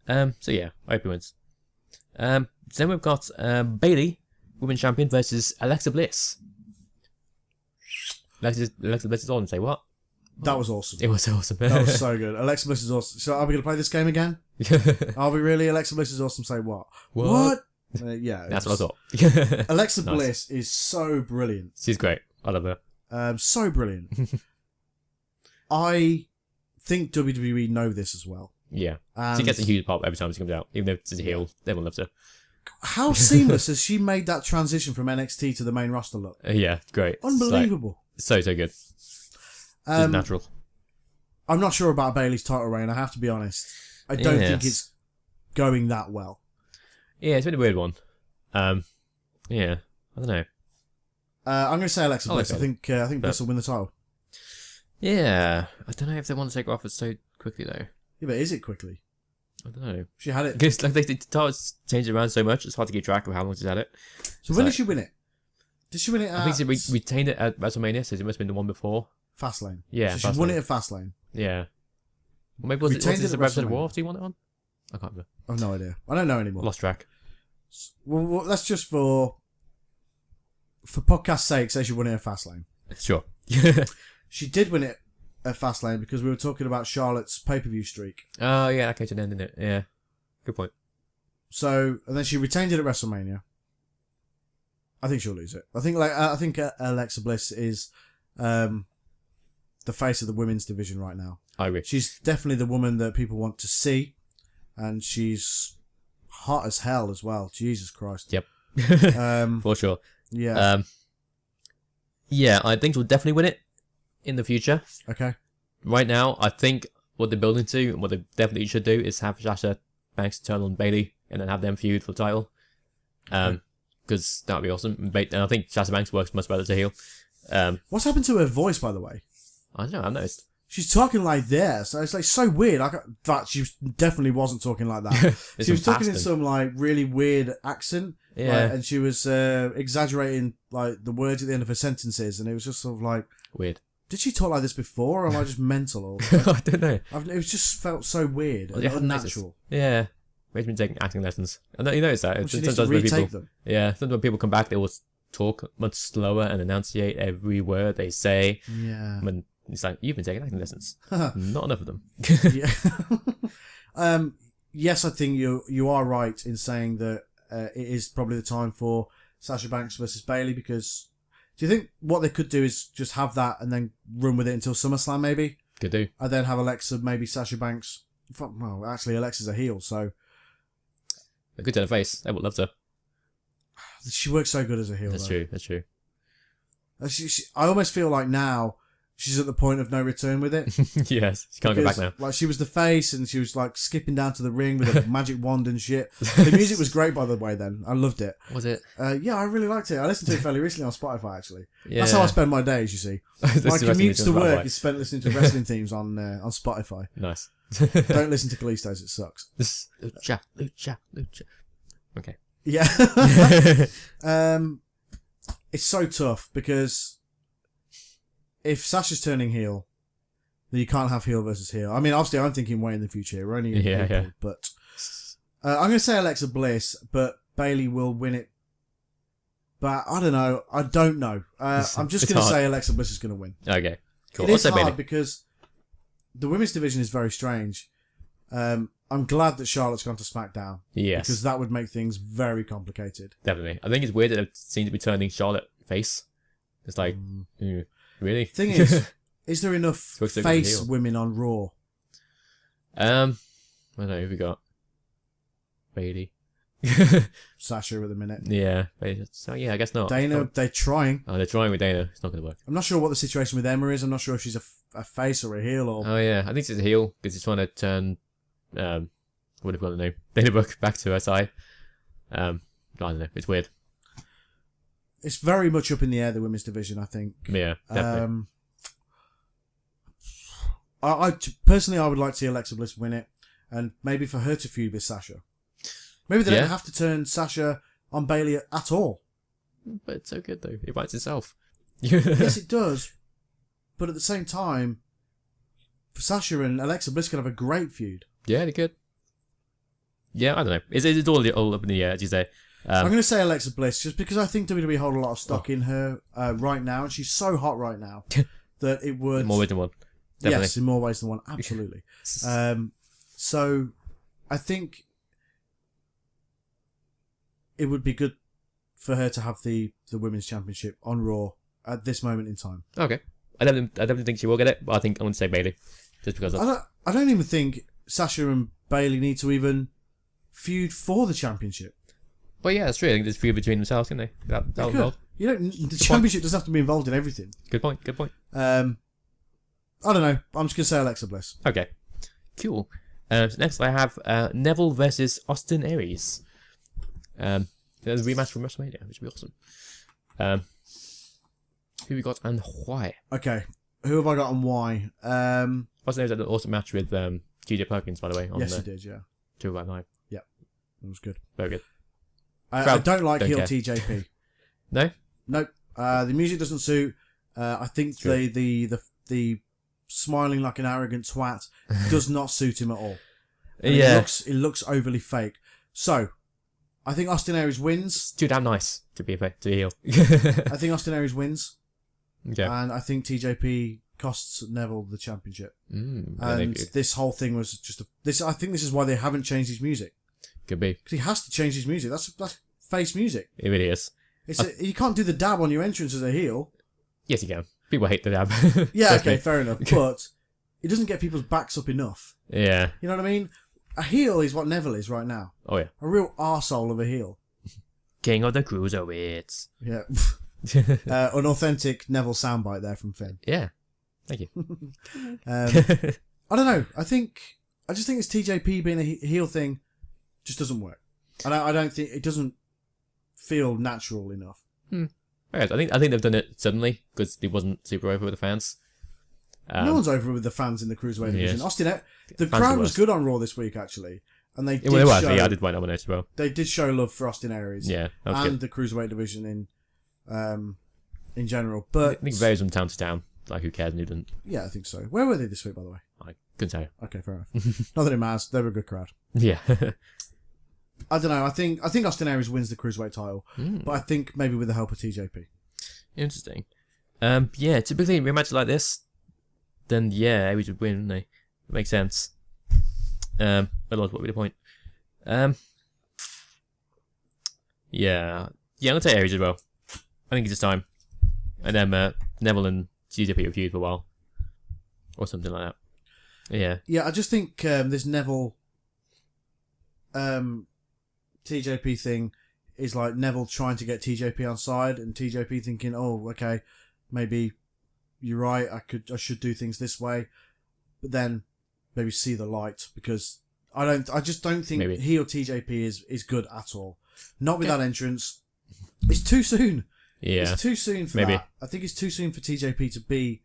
So yeah, I hope he wins. Then we've got Bayley, Women's Champion, versus Alexa Bliss. Alexa Bliss is on and say what? That was awesome. It was awesome. That was so good. Alexa Bliss is awesome. So are we going to play this game again? Are we really? Alexa Bliss is awesome. Say what? What? Yeah, That's what I thought. Alexa Nice. Bliss is so brilliant. She's great. I love her. So brilliant. I think WWE know this as well. Yeah. And She gets a huge pop every time she comes out. Even though she's a heel, everyone loves her. how seamless has she made that transition from NXT to the main roster look? Yeah, great. Unbelievable. So good. Just natural. I'm not sure about Bayley's title reign, I have to be honest. I don't think it's going that well. Yeah, it's been a weird one. Yeah, I don't know. I'm going to say Alexa Bliss. I think Bliss will win the title. Yeah, I don't know if they want to take her off it so quickly though. Yeah, but is it quickly? I don't know. She had it. Because like the titles change around so much, it's hard to keep track of how long she's had it. So when did she win it? Did she win it at... I think she retained it at WrestleMania, so it must have been the one before. Fastlane. Yeah, so she won it at Fastlane. Yeah. Well, maybe was it the Representative War after you won it on? I can't remember. I've no idea. I don't know anymore. Lost track. Well, let's just for podcast's sake say she won it at Fastlane. Sure. She did win it at Fastlane because we were talking about Charlotte's pay-per-view streak. Oh, yeah, that came to an end, didn't it? Yeah. Good point. So, and then she retained it at WrestleMania. I think she'll lose it. I think Alexa Bliss is the face of the women's division right now. I agree. She's definitely the woman that people want to see, and she's hot as hell as well. Jesus Christ. Yep. For sure. Yeah. Yeah, I think she'll definitely win it in the future. Okay. Right now, I think what they're building to, and what they definitely should do, is have Sasha Banks turn on Bayley and then have them feud for the title. Because that would be awesome. And I think Sasha Banks works much better as a heel. What's happened to her voice, by the way? I don't know, I've noticed. She's talking like this. So it's like so weird. That she definitely wasn't talking like that. She was talking in some like really weird accent. Yeah. Like, and she was exaggerating like the words at the end of her sentences, and it was just sort of like Weird. Did she talk like this before, or am I just mental? Or I don't know. it was just felt so weird and Yeah, unnatural. Yeah. Maybe been taking acting lessons. I know you notice that. Well, she needs to retake them. Yeah, sometimes when people come back, they will talk much slower and enunciate every word they say. Yeah. When it's like, you've been taking acting lessons. Not enough of them. Yeah. Yes, I think you are right in saying that it is probably the time for Sasha Banks versus Bayley, because do you think what they could do is just have that and then run with it until SummerSlam maybe? Could do. And then have Alexa, maybe Sasha Banks. Well, actually, Alexa's a heel, so... A good to the face. Everyone loves her. She works so good as a heel, That's though. true, that's true. I almost feel like now she's at the point of no return with it. Yes, she can't go back now. Like, she was the face, and she was like skipping down to the ring with a magic wand and shit. The music was great, by the way. Then I loved it. Was it? Yeah, I really liked it. I listened to it fairly recently on Spotify. Actually, Yeah. that's how I spend my days. You see, my commutes to work is spent listening to wrestling themes on Spotify. Nice. Don't listen to Kalisto's; it sucks. Lucha. Okay. Yeah. It's so tough because if Sasha's turning heel, then you can't have heel versus heel. I mean, obviously, I'm thinking way in the future. We're only in April, but I'm going to say Alexa Bliss, but Bayley will win it. But I don't know. I'm just going to say Alexa Bliss is going to win. Okay. Cool. It is hard because the women's division is very strange. I'm glad that Charlotte's gone to SmackDown. Yes. Because that would make things very complicated. Definitely. I think it's weird that it seems to be turning Charlotte face. It's like, really? Thing is there enough face women on Raw? I don't know who we got. Bayley. Sasha at the minute. Yeah. So yeah, I guess not. Dana, they're trying. Oh, they're trying with Dana. It's not going to work. I'm not sure what the situation with Emma is. I'm not sure if she's a face or a heel or... Oh yeah, I think she's a heel because he's trying to turn, what have I got the name? Dana Brooke back to her side. I don't know. It's weird. It's very much up in the air, the women's division, I think. Yeah, definitely. Personally, I would like to see Alexa Bliss win it, and maybe for her to feud with Sasha. Maybe they don't have to turn Sasha on Bayley at all. But it's so good though. It writes itself. Yes, it does. But at the same time, Sasha and Alexa Bliss could have a great feud. Yeah, they could. Yeah, I don't know. It's all up in the air, as you say. I'm going to say Alexa Bliss just because I think WWE hold a lot of stock in her right now, and she's so hot right now that it would... In more ways than one. Definitely. Yes, in more ways than one. Absolutely. So, I think it would be good for her to have the women's championship on Raw at this moment in time. Okay. I don't think she will get it, but I think I'm going to say Bayley. Just because I don't even think Sasha and Bayley need to even feud for the championship. Well, yeah, that's true. I think there's feud between themselves, can they? That'll involve. You don't. The championship doesn't have to be involved in everything. Good point. I don't know. I'm just gonna say Alexa Bliss. Okay. Cool. So next I have Neville versus Austin Aries. There's a rematch from WrestleMania, which would be awesome. Who we got and why? Okay. Who have I got and why? Austin Aries had an awesome match with TJ Perkins, by the way. Yes, he did. Yeah. 205 Live. Yeah, it was good. Very good. I don't like heel care. TJP. No. Nope. The music doesn't suit. I think the smiling like an arrogant twat does not suit him at all. And yeah. It looks overly fake. So, I think Austin Aries wins. It's too damn nice to be a heel. I think Austin Aries wins. Okay. And I think TJP costs Neville the championship. And good. this whole thing was just I think this is why they haven't changed his music. Could be. Because he has to change his music. That's face music. It really is. You can't do the dab on your entrance as a heel. Yes, you can. People hate the dab. Yeah, okay, fair enough. But it doesn't get people's backs up enough. Yeah. You know what I mean? A heel is what Neville is right now. Oh, yeah. A real arsehole of a heel. King of the Cruiserweights. Yeah. An authentic Neville soundbite there from Finn. Yeah. Thank you. I don't know. I just think it's TJP being a heel thing just doesn't work. I don't think it doesn't feel natural enough. Right, I think they've done it suddenly because it wasn't super over with the fans. No one's over with the fans in the Cruiserweight division. Yes. Austin, the crowd was good on Raw this week actually, and they did show. Yeah, I did write that one out as well. They did show love for Austin Aries. Yeah, that was and good. the Cruiserweight division in general. But I think it varies from town to town. Like, who cares and who doesn't? Yeah, I think so. Where were they this week, by the way? I couldn't tell you. Okay, fair enough. Not that it matters. They were a good crowd. Yeah. I don't know. I think Austin Aries wins the Cruiserweight title, but I think maybe with the help of TJP. Interesting. Yeah, typically in rematches like this, then yeah, Aries would win, wouldn't they? It makes sense. Otherwise, what would be the point? Yeah, I'm gonna take Aries as well. I think it's just time. And then Neville and TJP will feud for a while, or something like that. Yeah. Yeah, I just think this Neville TJP thing is like Neville trying to get TJP on side, and TJP thinking, "Oh, okay, maybe you're right. I should do things this way," but then maybe see the light because I just don't think heel TJP is good at all. Not with that entrance. It's too soon. Yeah. It's too soon for that. I think it's too soon for TJP to be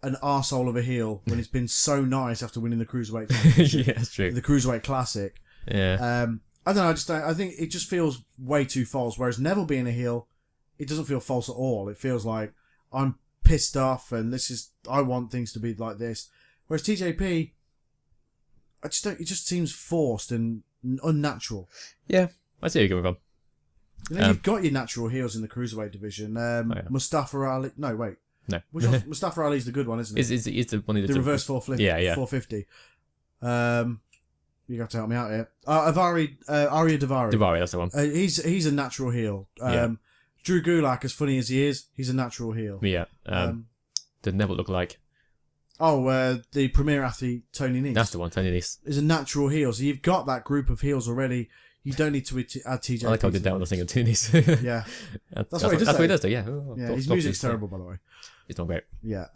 an arsehole of a heel when it's been so nice after winning the Cruiserweight Championship. Yeah, that's true. The Cruiserweight Classic. Yeah. I don't know. I think it just feels way too false. Whereas Neville being a heel, it doesn't feel false at all. It feels like I'm pissed off and I want things to be like this. Whereas TJP, it just seems forced and unnatural. Yeah, I see where you're coming from. You know, you've got your natural heels in the Cruiserweight division. Mustafa Ali. No, wait. No. Which one? Mustafa Ali's the good one, isn't it? It's the one of the reverse 450. Yeah. 450. You have to help me out here. Aria Davari. Davari, that's the one. He's a natural heel. Drew Gulak, as funny as he is, he's a natural heel. Yeah. Did Neville look like? The premier athlete, Tony Nese. That's the one, Tony Nese. Is a natural heel. So you've got that group of heels already. You don't need to add TJ. I like how I did that when I was thinking Tony Nese. Yeah. That's what he does. That's what he does, though, yeah. His music's terrible, by the way. It's not great. Yeah.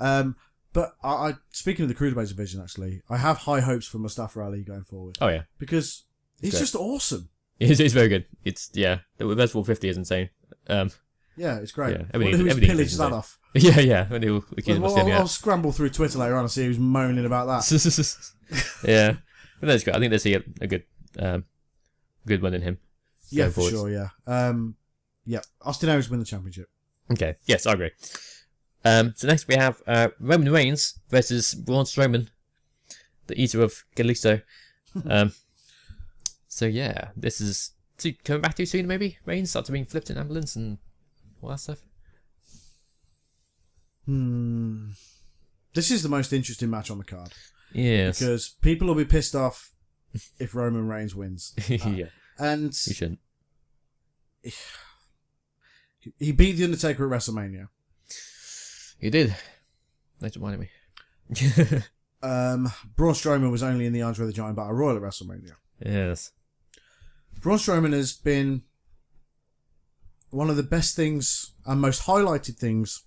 But I speaking of the Cruiserweight division, actually, I have high hopes for Mustafa Ali going forward. Oh, yeah. Because he's just awesome. It's very good. The reverse 450 is insane. Yeah, it's great. Yeah, who pillaged that off? Yeah. I'll scramble through Twitter later on and see who's moaning about that. Yeah. But that's good. I think they see a good one in him. Yeah, for sure, yeah. Yeah, Austin Aries win the championship. Okay, yes, I agree. So next we have Roman Reigns versus Braun Strowman, the eater of Kalisto. So yeah, this is coming back too soon maybe? Reigns after being flipped in an ambulance and all that stuff? This is the most interesting match on the card. Yes. Because people will be pissed off if Roman Reigns wins. Yeah. And you shouldn't. he beat The Undertaker at WrestleMania. He did. That reminded me. Braun Strowman was only in the Andre the Giant Battle Royal at WrestleMania. Yes. Braun Strowman has been one of the best things and most highlighted things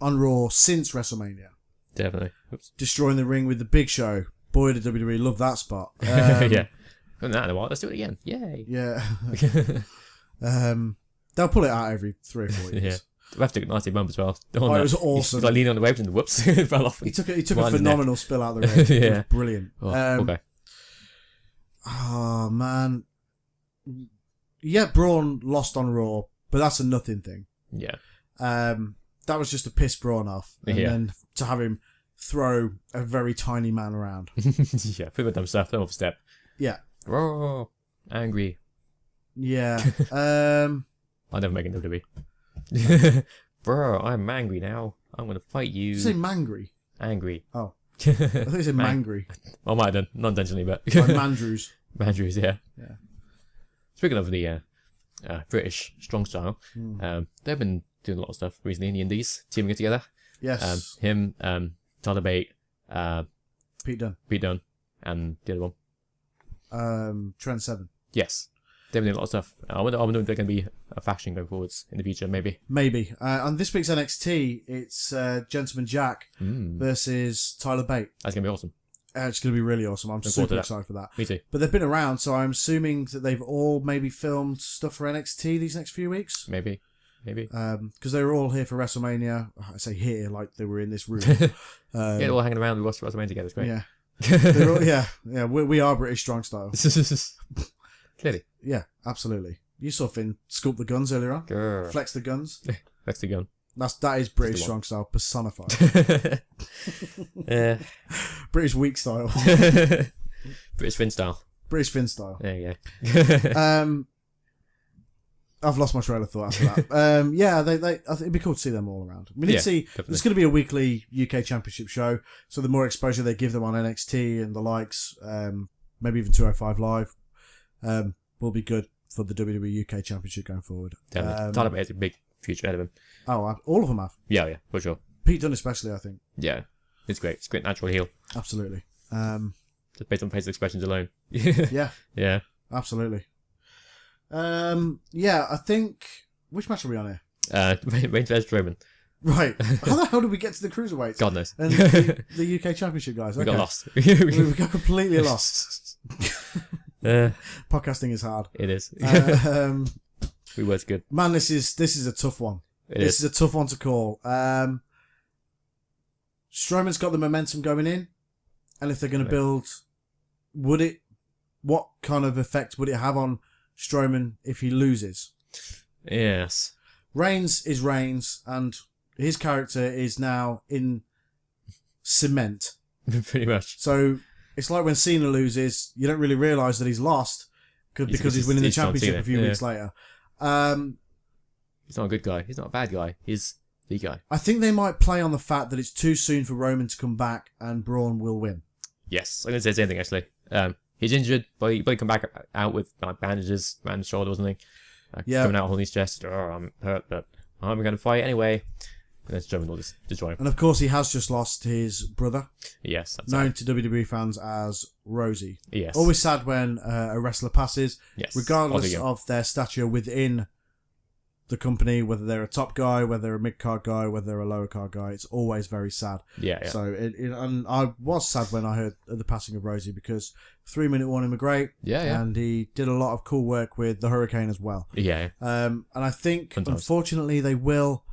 on Raw since WrestleMania. Definitely. Oops. Destroying the ring with the Big Show. Boy, did WWE love that spot. Yeah. Done that in a while. Let's do it again. Yay. Yeah. They'll pull it out every 3 or 4 years. Yeah. We have to take a nasty bump as well. It was awesome. He's like leaning on the waves and whoops, it fell off. He took a phenomenal spill out of the ring. Yeah. It was brilliant. Oh, okay. Oh, man. Yeah, Braun lost on Raw, but that's a nothing thing. Yeah. That was just to piss Braun off. And then to have him throw a very tiny man around. Yeah, put him dumb stuff, dumb step. Yeah. Raw. Angry. Yeah. I'll never make a WWE. Bro, I'm angry now. I'm gonna fight you. Did you say mangry? Angry. Oh. I thought you said mangry. I might have done, not intentionally, but... Like Mandrews. Mandrews, yeah. Yeah. Speaking of the British strong style, they've been doing a lot of stuff recently in the indies, teaming it together. Yes. Him, Tyler Bate, Pete Dunne, and the other one. Trent Seven. Yes. They've been doing a lot of stuff. I wonder if they're going to be a faction going forwards in the future, maybe. Maybe. On this week's NXT, it's Gentleman Jack versus Tyler Bate. That's going to be awesome. It's going to be really awesome. I'm super excited for that. Me too. But they've been around, so I'm assuming that they've all maybe filmed stuff for NXT these next few weeks. Maybe. Because they were all here for WrestleMania. I say here like they were in this room. Yeah, they're all hanging around. We watched WrestleMania together. It's great. Yeah. We are British strong style. Clearly. Yeah, absolutely. You saw Finn sculpt the guns earlier on. Grr. Flex the guns. Flex the gun. That is British strong style personified. Yeah. British weak style. British Finn style. British Finn style. There you go. I've lost my trail of thought after that. Yeah, I think it'd be cool to see them all around. We need to see. Definitely. There's going to be a weekly UK Championship show, so the more exposure they give them on NXT and the likes, maybe even 205 Live, will be good for the WWE UK Championship going forward. Definitely. Tyler Bate has a big future ahead of him. Oh, all of them have. Yeah, for sure. Pete Dunne especially, I think. Yeah, it's great. It's a great natural heel. Absolutely. Just based on facial expressions alone. Yeah. Yeah. Absolutely. Yeah, I think... Which match are we on here? Reigns versus Strowman. Right. How the hell did we get to the cruiserweights? God knows. And the UK Championship guys. We got lost. we got completely lost. Podcasting is hard. It is. We were good. Man, this is a tough one. This is a tough one to call. Strowman's got the momentum going in, and if they're going to build, what kind of effect would it have on Strowman if he loses? Yes. Reigns is Reigns, and his character is now in cement. Pretty much. So it's like when Cena loses, you don't really realise that he's lost because he's winning the championship a few weeks later. He's not a good guy. He's not a bad guy. He's the guy. I think they might play on the fact that it's too soon for Roman to come back and Braun will win. Yes, I'm going to say the same thing, actually. He's injured, but he come back out with bandages around his shoulder or something. Coming out holding his chest. Oh, I'm hurt, but I'm going to fight anyway. And then Strowman will just destroy him. And of course, he has just lost his brother. Yes, that's known to WWE fans as Rosie. Yes. Always sad when a wrestler passes. Yes. Regardless of their stature within the company, whether they're a top guy, whether they're a mid-card guy, whether they're a lower-card guy, it's always very sad. Yeah. So, and I was sad when I heard of the passing of Rosie because 3-minute warning were great. Yeah. And he did a lot of cool work with the Hurricane as well. Yeah. And I think, unfortunately, they will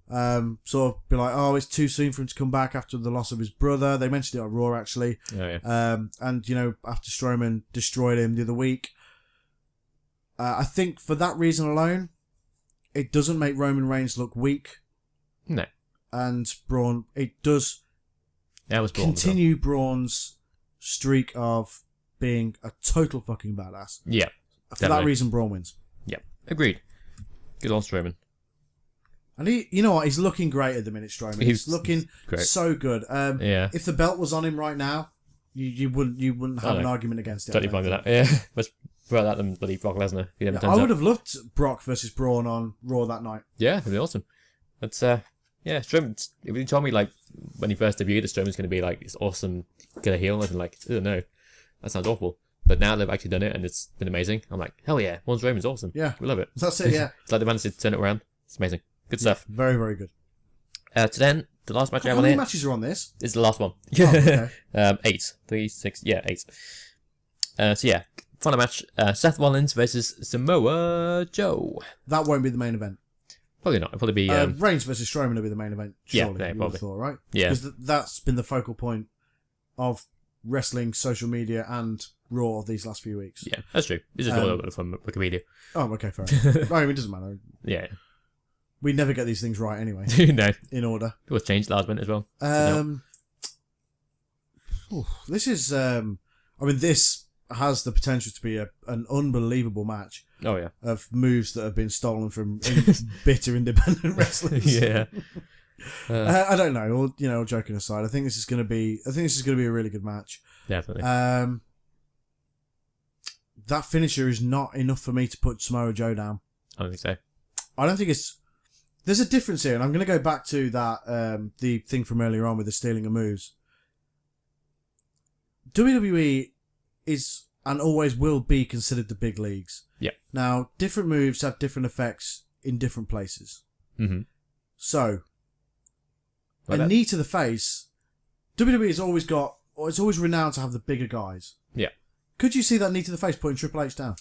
sort of be like, oh, it's too soon for him to come back after the loss of his brother. They mentioned it on Raw, actually. And, after Strowman destroyed him the other week. I think for that reason alone, it doesn't make Roman Reigns look weak. No. And Braun, it does continue Braun's streak of being a total fucking badass. Yeah. For that reason, Braun wins. Yeah. Agreed. Good on Strowman. And he, you know what, he's looking great at the minute, Strowman. He's looking so good. If the belt was on him right now, you wouldn't have an argument against it. Totally fine with that. Yeah. throw that than bloody Brock Lesnar. If he ever I turns would up. have loved Brock versus Braun on Raw that night. Yeah, it'd be awesome. But yeah, Strowman. If you told me like when he first debuted, that Strowman's going to be like this awesome killer heel, I'd been like, oh no, that sounds awful. But now they've actually done it, and it's been amazing. I'm like, hell yeah, Braun Strowman's awesome. Yeah, we love it. That's it. Yeah, It's like they managed to turn it around. It's amazing. Good stuff. very, very good. To then, the last match I have How on many here matches are on this? is the last one. Oh, okay. 8. 3, 6, yeah, 8. So yeah, final match. Seth Rollins versus Samoa Joe. That won't be the main event. Probably not. It'll probably be... Reigns versus Strowman will be the main event. Yeah, Surely, yeah, you would probably. have thought, right? Yeah. Because that's been the focal point of wrestling, social media, and Raw these last few weeks. Yeah, that's true. This is all from Wikipedia. Oh, okay, fair enough. I mean, it doesn't matter. Yeah. We never get these things right anyway. No. In order. It was changed last minute as well. This is... I mean, this has the potential to be an unbelievable match Oh, yeah. of moves that have been stolen from bitter independent wrestlers. Yeah. I don't know. All joking aside, I think this is going to be a really good match. Definitely. That finisher is not enough for me to put Samoa Joe down. I don't think so. I don't think it's... There's a difference here, and I'm going to go back to that the thing from earlier on with the stealing of moves. WWE is and always will be considered the big leagues. Yeah. Now, different moves have different effects in different places. Mm-hmm. So, Like a that. knee to the face, WWE has always got, or it's always renowned to have the bigger guys. Yeah. Could you see that knee to the face putting Triple H down?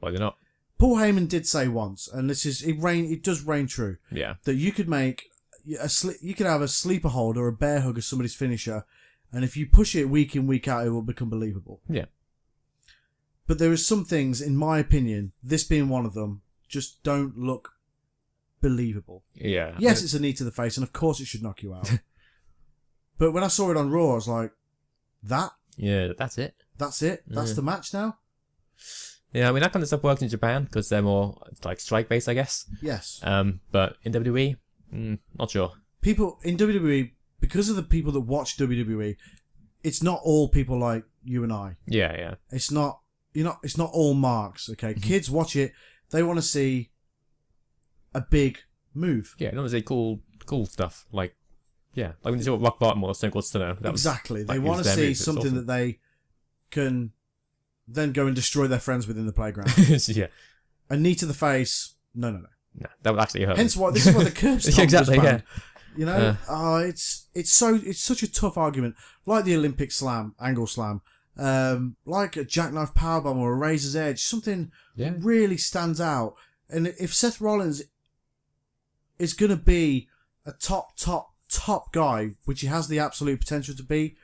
Why not? Paul Heyman did say once, and it does reign true, Yeah. that you could make you could have a sleeper hold or a bear hug as somebody's finisher, and if you push it week in, week out, it will become believable. Yeah. But there are some things, in my opinion, this being one of them, just don't look believable. Yeah. Yes, it's a knee to the face, and of course it should knock you out. But when I saw it on Raw, I was like, Yeah, that's it. that's it? That's the match now? Yeah, I mean, that kind of stuff works in Japan because they're more like strike-based, I guess. Yes. But in WWE, not sure. People in WWE, because of the people that watch WWE, it's not all people like you and I. Yeah, yeah. It's not, it's not all marks, okay? Kids watch it, they want to see a big move. Yeah, not say cool stuff. Like, yeah, like when you see what Rock Bottom or Stone Cold Stunner. Exactly. They want to see something that they can then go and destroy their friends within the playground. Yeah. A knee to the face, no. No, that would actually hurt. Hence why this is why the curb stomp Exactly, was banned. yeah. It's such a tough argument. Like the Olympic slam, angle slam, like a jackknife powerbomb or a razor's edge, something that really stands out. And if Seth Rollins is going to be a top guy, which he has the absolute potential to be,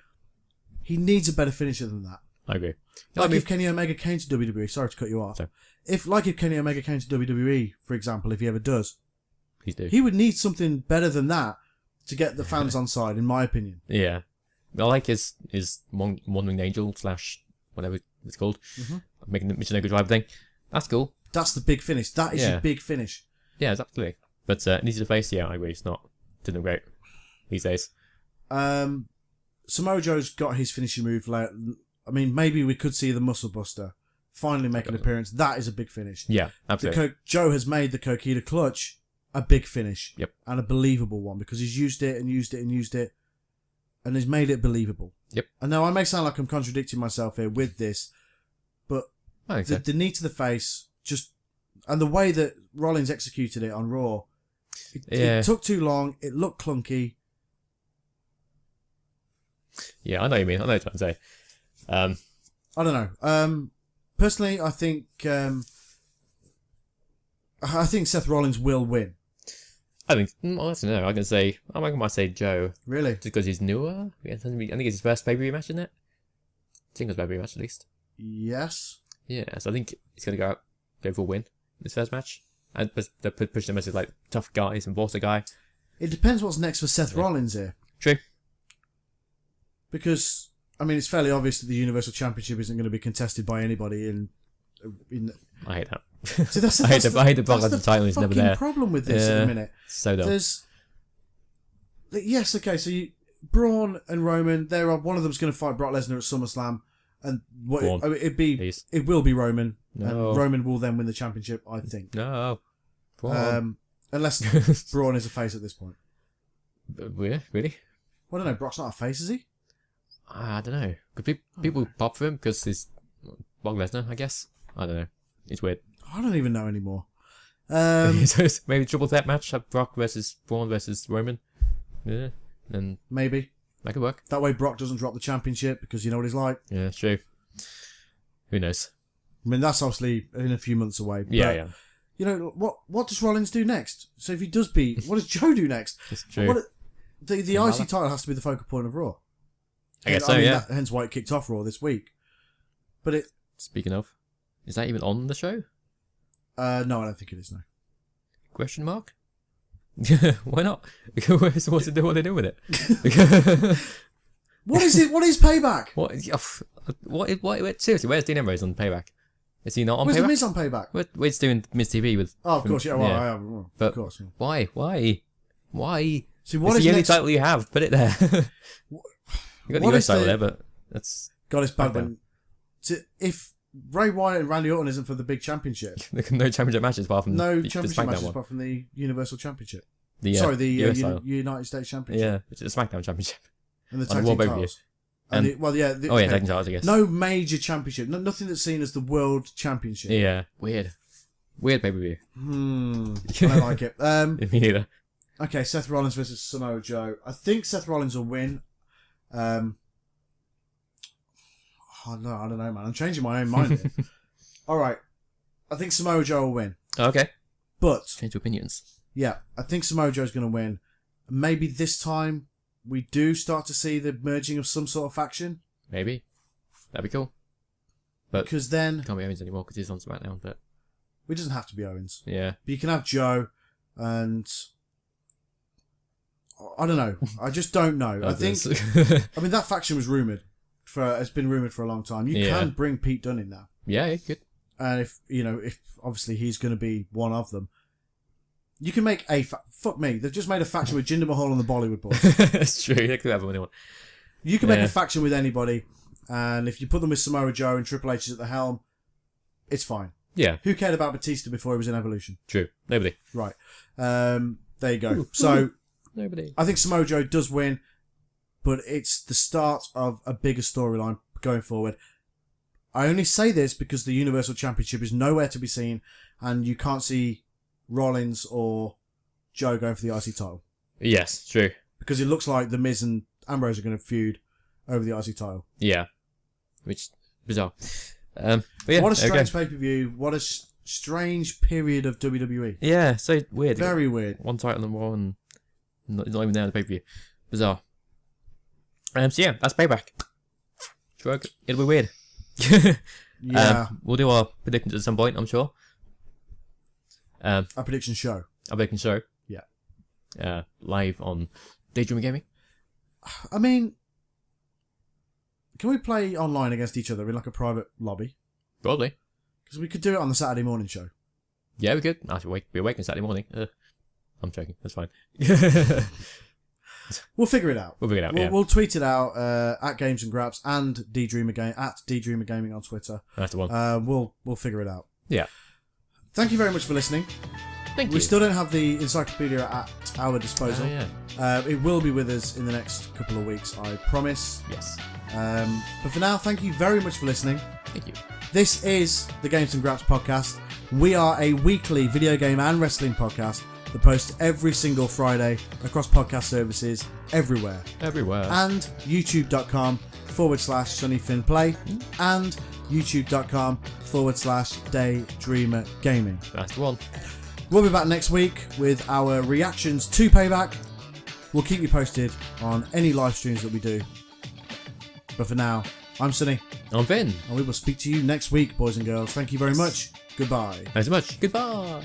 he needs a better finisher than that. I agree. If Kenny Omega came to WWE, sorry to cut you off. Sorry. If Kenny Omega came to WWE, for example, if he ever does, Please do. he would need something better than that to get the fans on side, in my opinion. Yeah. I like his Wandering Angel / whatever it's called. Mm-hmm. Making the Michinoku Drive thing. That's cool. That's the big finish. That is your big finish. Yeah, absolutely. But knee to the face, yeah, I agree. It's not doing great these days. Samoa Joe's got his finishing move. I mean, maybe we could see the Muscle Buster finally make an appearance. That is a big finish. Yeah, absolutely. Joe has made the Coquina Clutch a big finish. Yep. And a believable one because he's used it and used it and used it and has made it believable. Yep. I know I may sound like I'm contradicting myself here with this, but I think so. the knee to the face, and the way that Rollins executed it on Raw, it took too long. It looked clunky. Yeah, I know what you mean. I know what you're trying to say. I don't know. Personally, I think Seth Rollins will win. I think, I don't know. I might say Joe. Really? Just because he's newer. I think it's his first pay-per-view match, isn't it? Singles pay-per-view match, at least. Yes. Yeah, so I think he's going to go for a win in his first match. And they're pushing him as like tough guy, he's an enforcer guy. It depends what's next for Seth Rollins here. True. Because, I mean, it's fairly obvious that the Universal Championship isn't going to be contested by anybody in I hate that. See, I hate the block the title is never there. That's the problem with this at the minute. So dumb. Yes, okay, so Braun and Roman, one of them's going to fight Brock Lesnar at SummerSlam. And what Braun, please. it will be Roman, No. and Roman will then win the championship, I think. No. Braun. Unless Braun is a face at this point. Really? Well, I don't know. Brock's not a face, is he? I don't know. Could people pop for him because he's Brock Lesnar, I guess? I don't know. It's weird. I don't even know anymore. So it's maybe triple threat match, have Brock versus Braun versus Roman. Yeah. And Maybe. that could work. That way Brock doesn't drop the championship because you know what he's like. Yeah, it's true. Who knows? I mean, that's obviously in a few months away. Yeah, but, yeah. You know, what does Rollins do next? So if he does beat, what does Joe do next? It's true. The IC title has to be the focal point of Raw. I guess so, yeah. Hence why it kicked off Raw this week. But Speaking of, is that even on the show? no, I don't think it is, no. Question mark? Why not? What's it do? What they do with it? What is it? What is Payback? What? Seriously, where's Dean Ambrose on Payback? Is he not on Where's Payback? The Miz on Payback? We're just doing Miz TV with. Oh, of course, yeah. Well, yeah. But of course. Yeah. Why? See, what it's is the only next? title you have. Put it there. You got the What US is title the- there, but that's God, it's bad SmackDown. when... If Bray Wyatt and Randy Orton isn't for the big championship, no championship matches apart from no the championship SmackDown matches one. apart from the Universal Championship. The the US title. United States Championship. Yeah, which is a SmackDown championship. And the on tag the team World Pay-Per-View. titles. And- The Oh yeah, tag team titles, I guess. No major championship. Nothing that's seen as the World Championship. Yeah, weird pay-per-view. I don't like it. Me neither. Okay, Seth Rollins versus Samoa Joe. I think Seth Rollins will win. I don't know, man. I'm changing my own mind here. All right. I think Samoa Joe will win. Okay. But, Change of opinions. yeah, I think Samoa Joe's going to win. Maybe this time we do start to see the merging of some sort of faction. Maybe. That'd be cool. But Because then... can't be Owens anymore because he's on SmackDown. But It doesn't have to be Owens. yeah. But you can have Joe and... I don't know. I just don't know. I think... I mean, that faction was rumoured. It's been rumoured for a long time. You Yeah. can bring Pete Dunne in now. Yeah, good. And if obviously he's going to be one of them, you can make fuck me. They've just made a faction with Jinder Mahal and the Bollywood Boys. That's true. They could have anyone. You can make Yeah. a faction with anybody, and if you put them with Samoa Joe and Triple H is at the helm, it's fine. Yeah, Who cared about Batista before he was in Evolution? true. Nobody. Right. There you go. So Nobody. I think Samoa Joe does win, but it's the start of a bigger storyline going forward. I only say this because the Universal Championship is nowhere to be seen, and you can't see Rollins or Joe going for the IC title. Yes, true. Because it looks like The Miz and Ambrose are going to feud over the IC title. Yeah. Which, bizarre. But yeah, What a okay. strange pay-per-view. What a strange period of WWE. Yeah, so weird. Very weird. One title in Raw and not even there in the pay-per-view. Bizarre. So yeah, that's Payback. Sure, it'll be weird. Yeah. We'll do our predictions at some point, I'm sure. A prediction show. Our predictions show. Yeah. Live on Daydreaming Gaming. I mean, can we play online against each other in like a private lobby? Probably. Because we could do it on the Saturday morning show. Yeah, we could. I should be awake on Saturday morning. I'm joking. That's fine. We'll figure it out. We'll figure it out, yeah. We'll tweet it out at Games and Graps and at DDreamer Gaming on Twitter. That's the one. We'll figure it out. Yeah. Thank you very much for listening. Thank you. We still don't have the encyclopedia at our disposal. Oh, yeah. It will be with us in the next couple of weeks, I promise. Yes. But for now, thank you very much for listening. Thank you. This is the Games and Graps podcast. We are a weekly video game and wrestling podcast that posts every single Friday across podcast services everywhere. Everywhere. And youtube.com/SunnyFinnPlay and youtube.com/Daydreamer Gaming. That's the one. We'll be back next week with our reactions to Payback. We'll keep you posted on any live streams that we do. But for now, I'm Sunny, I'm Finn. and we will speak to you next week, boys and girls. Thank you very much. Goodbye. Thanks so much. Goodbye.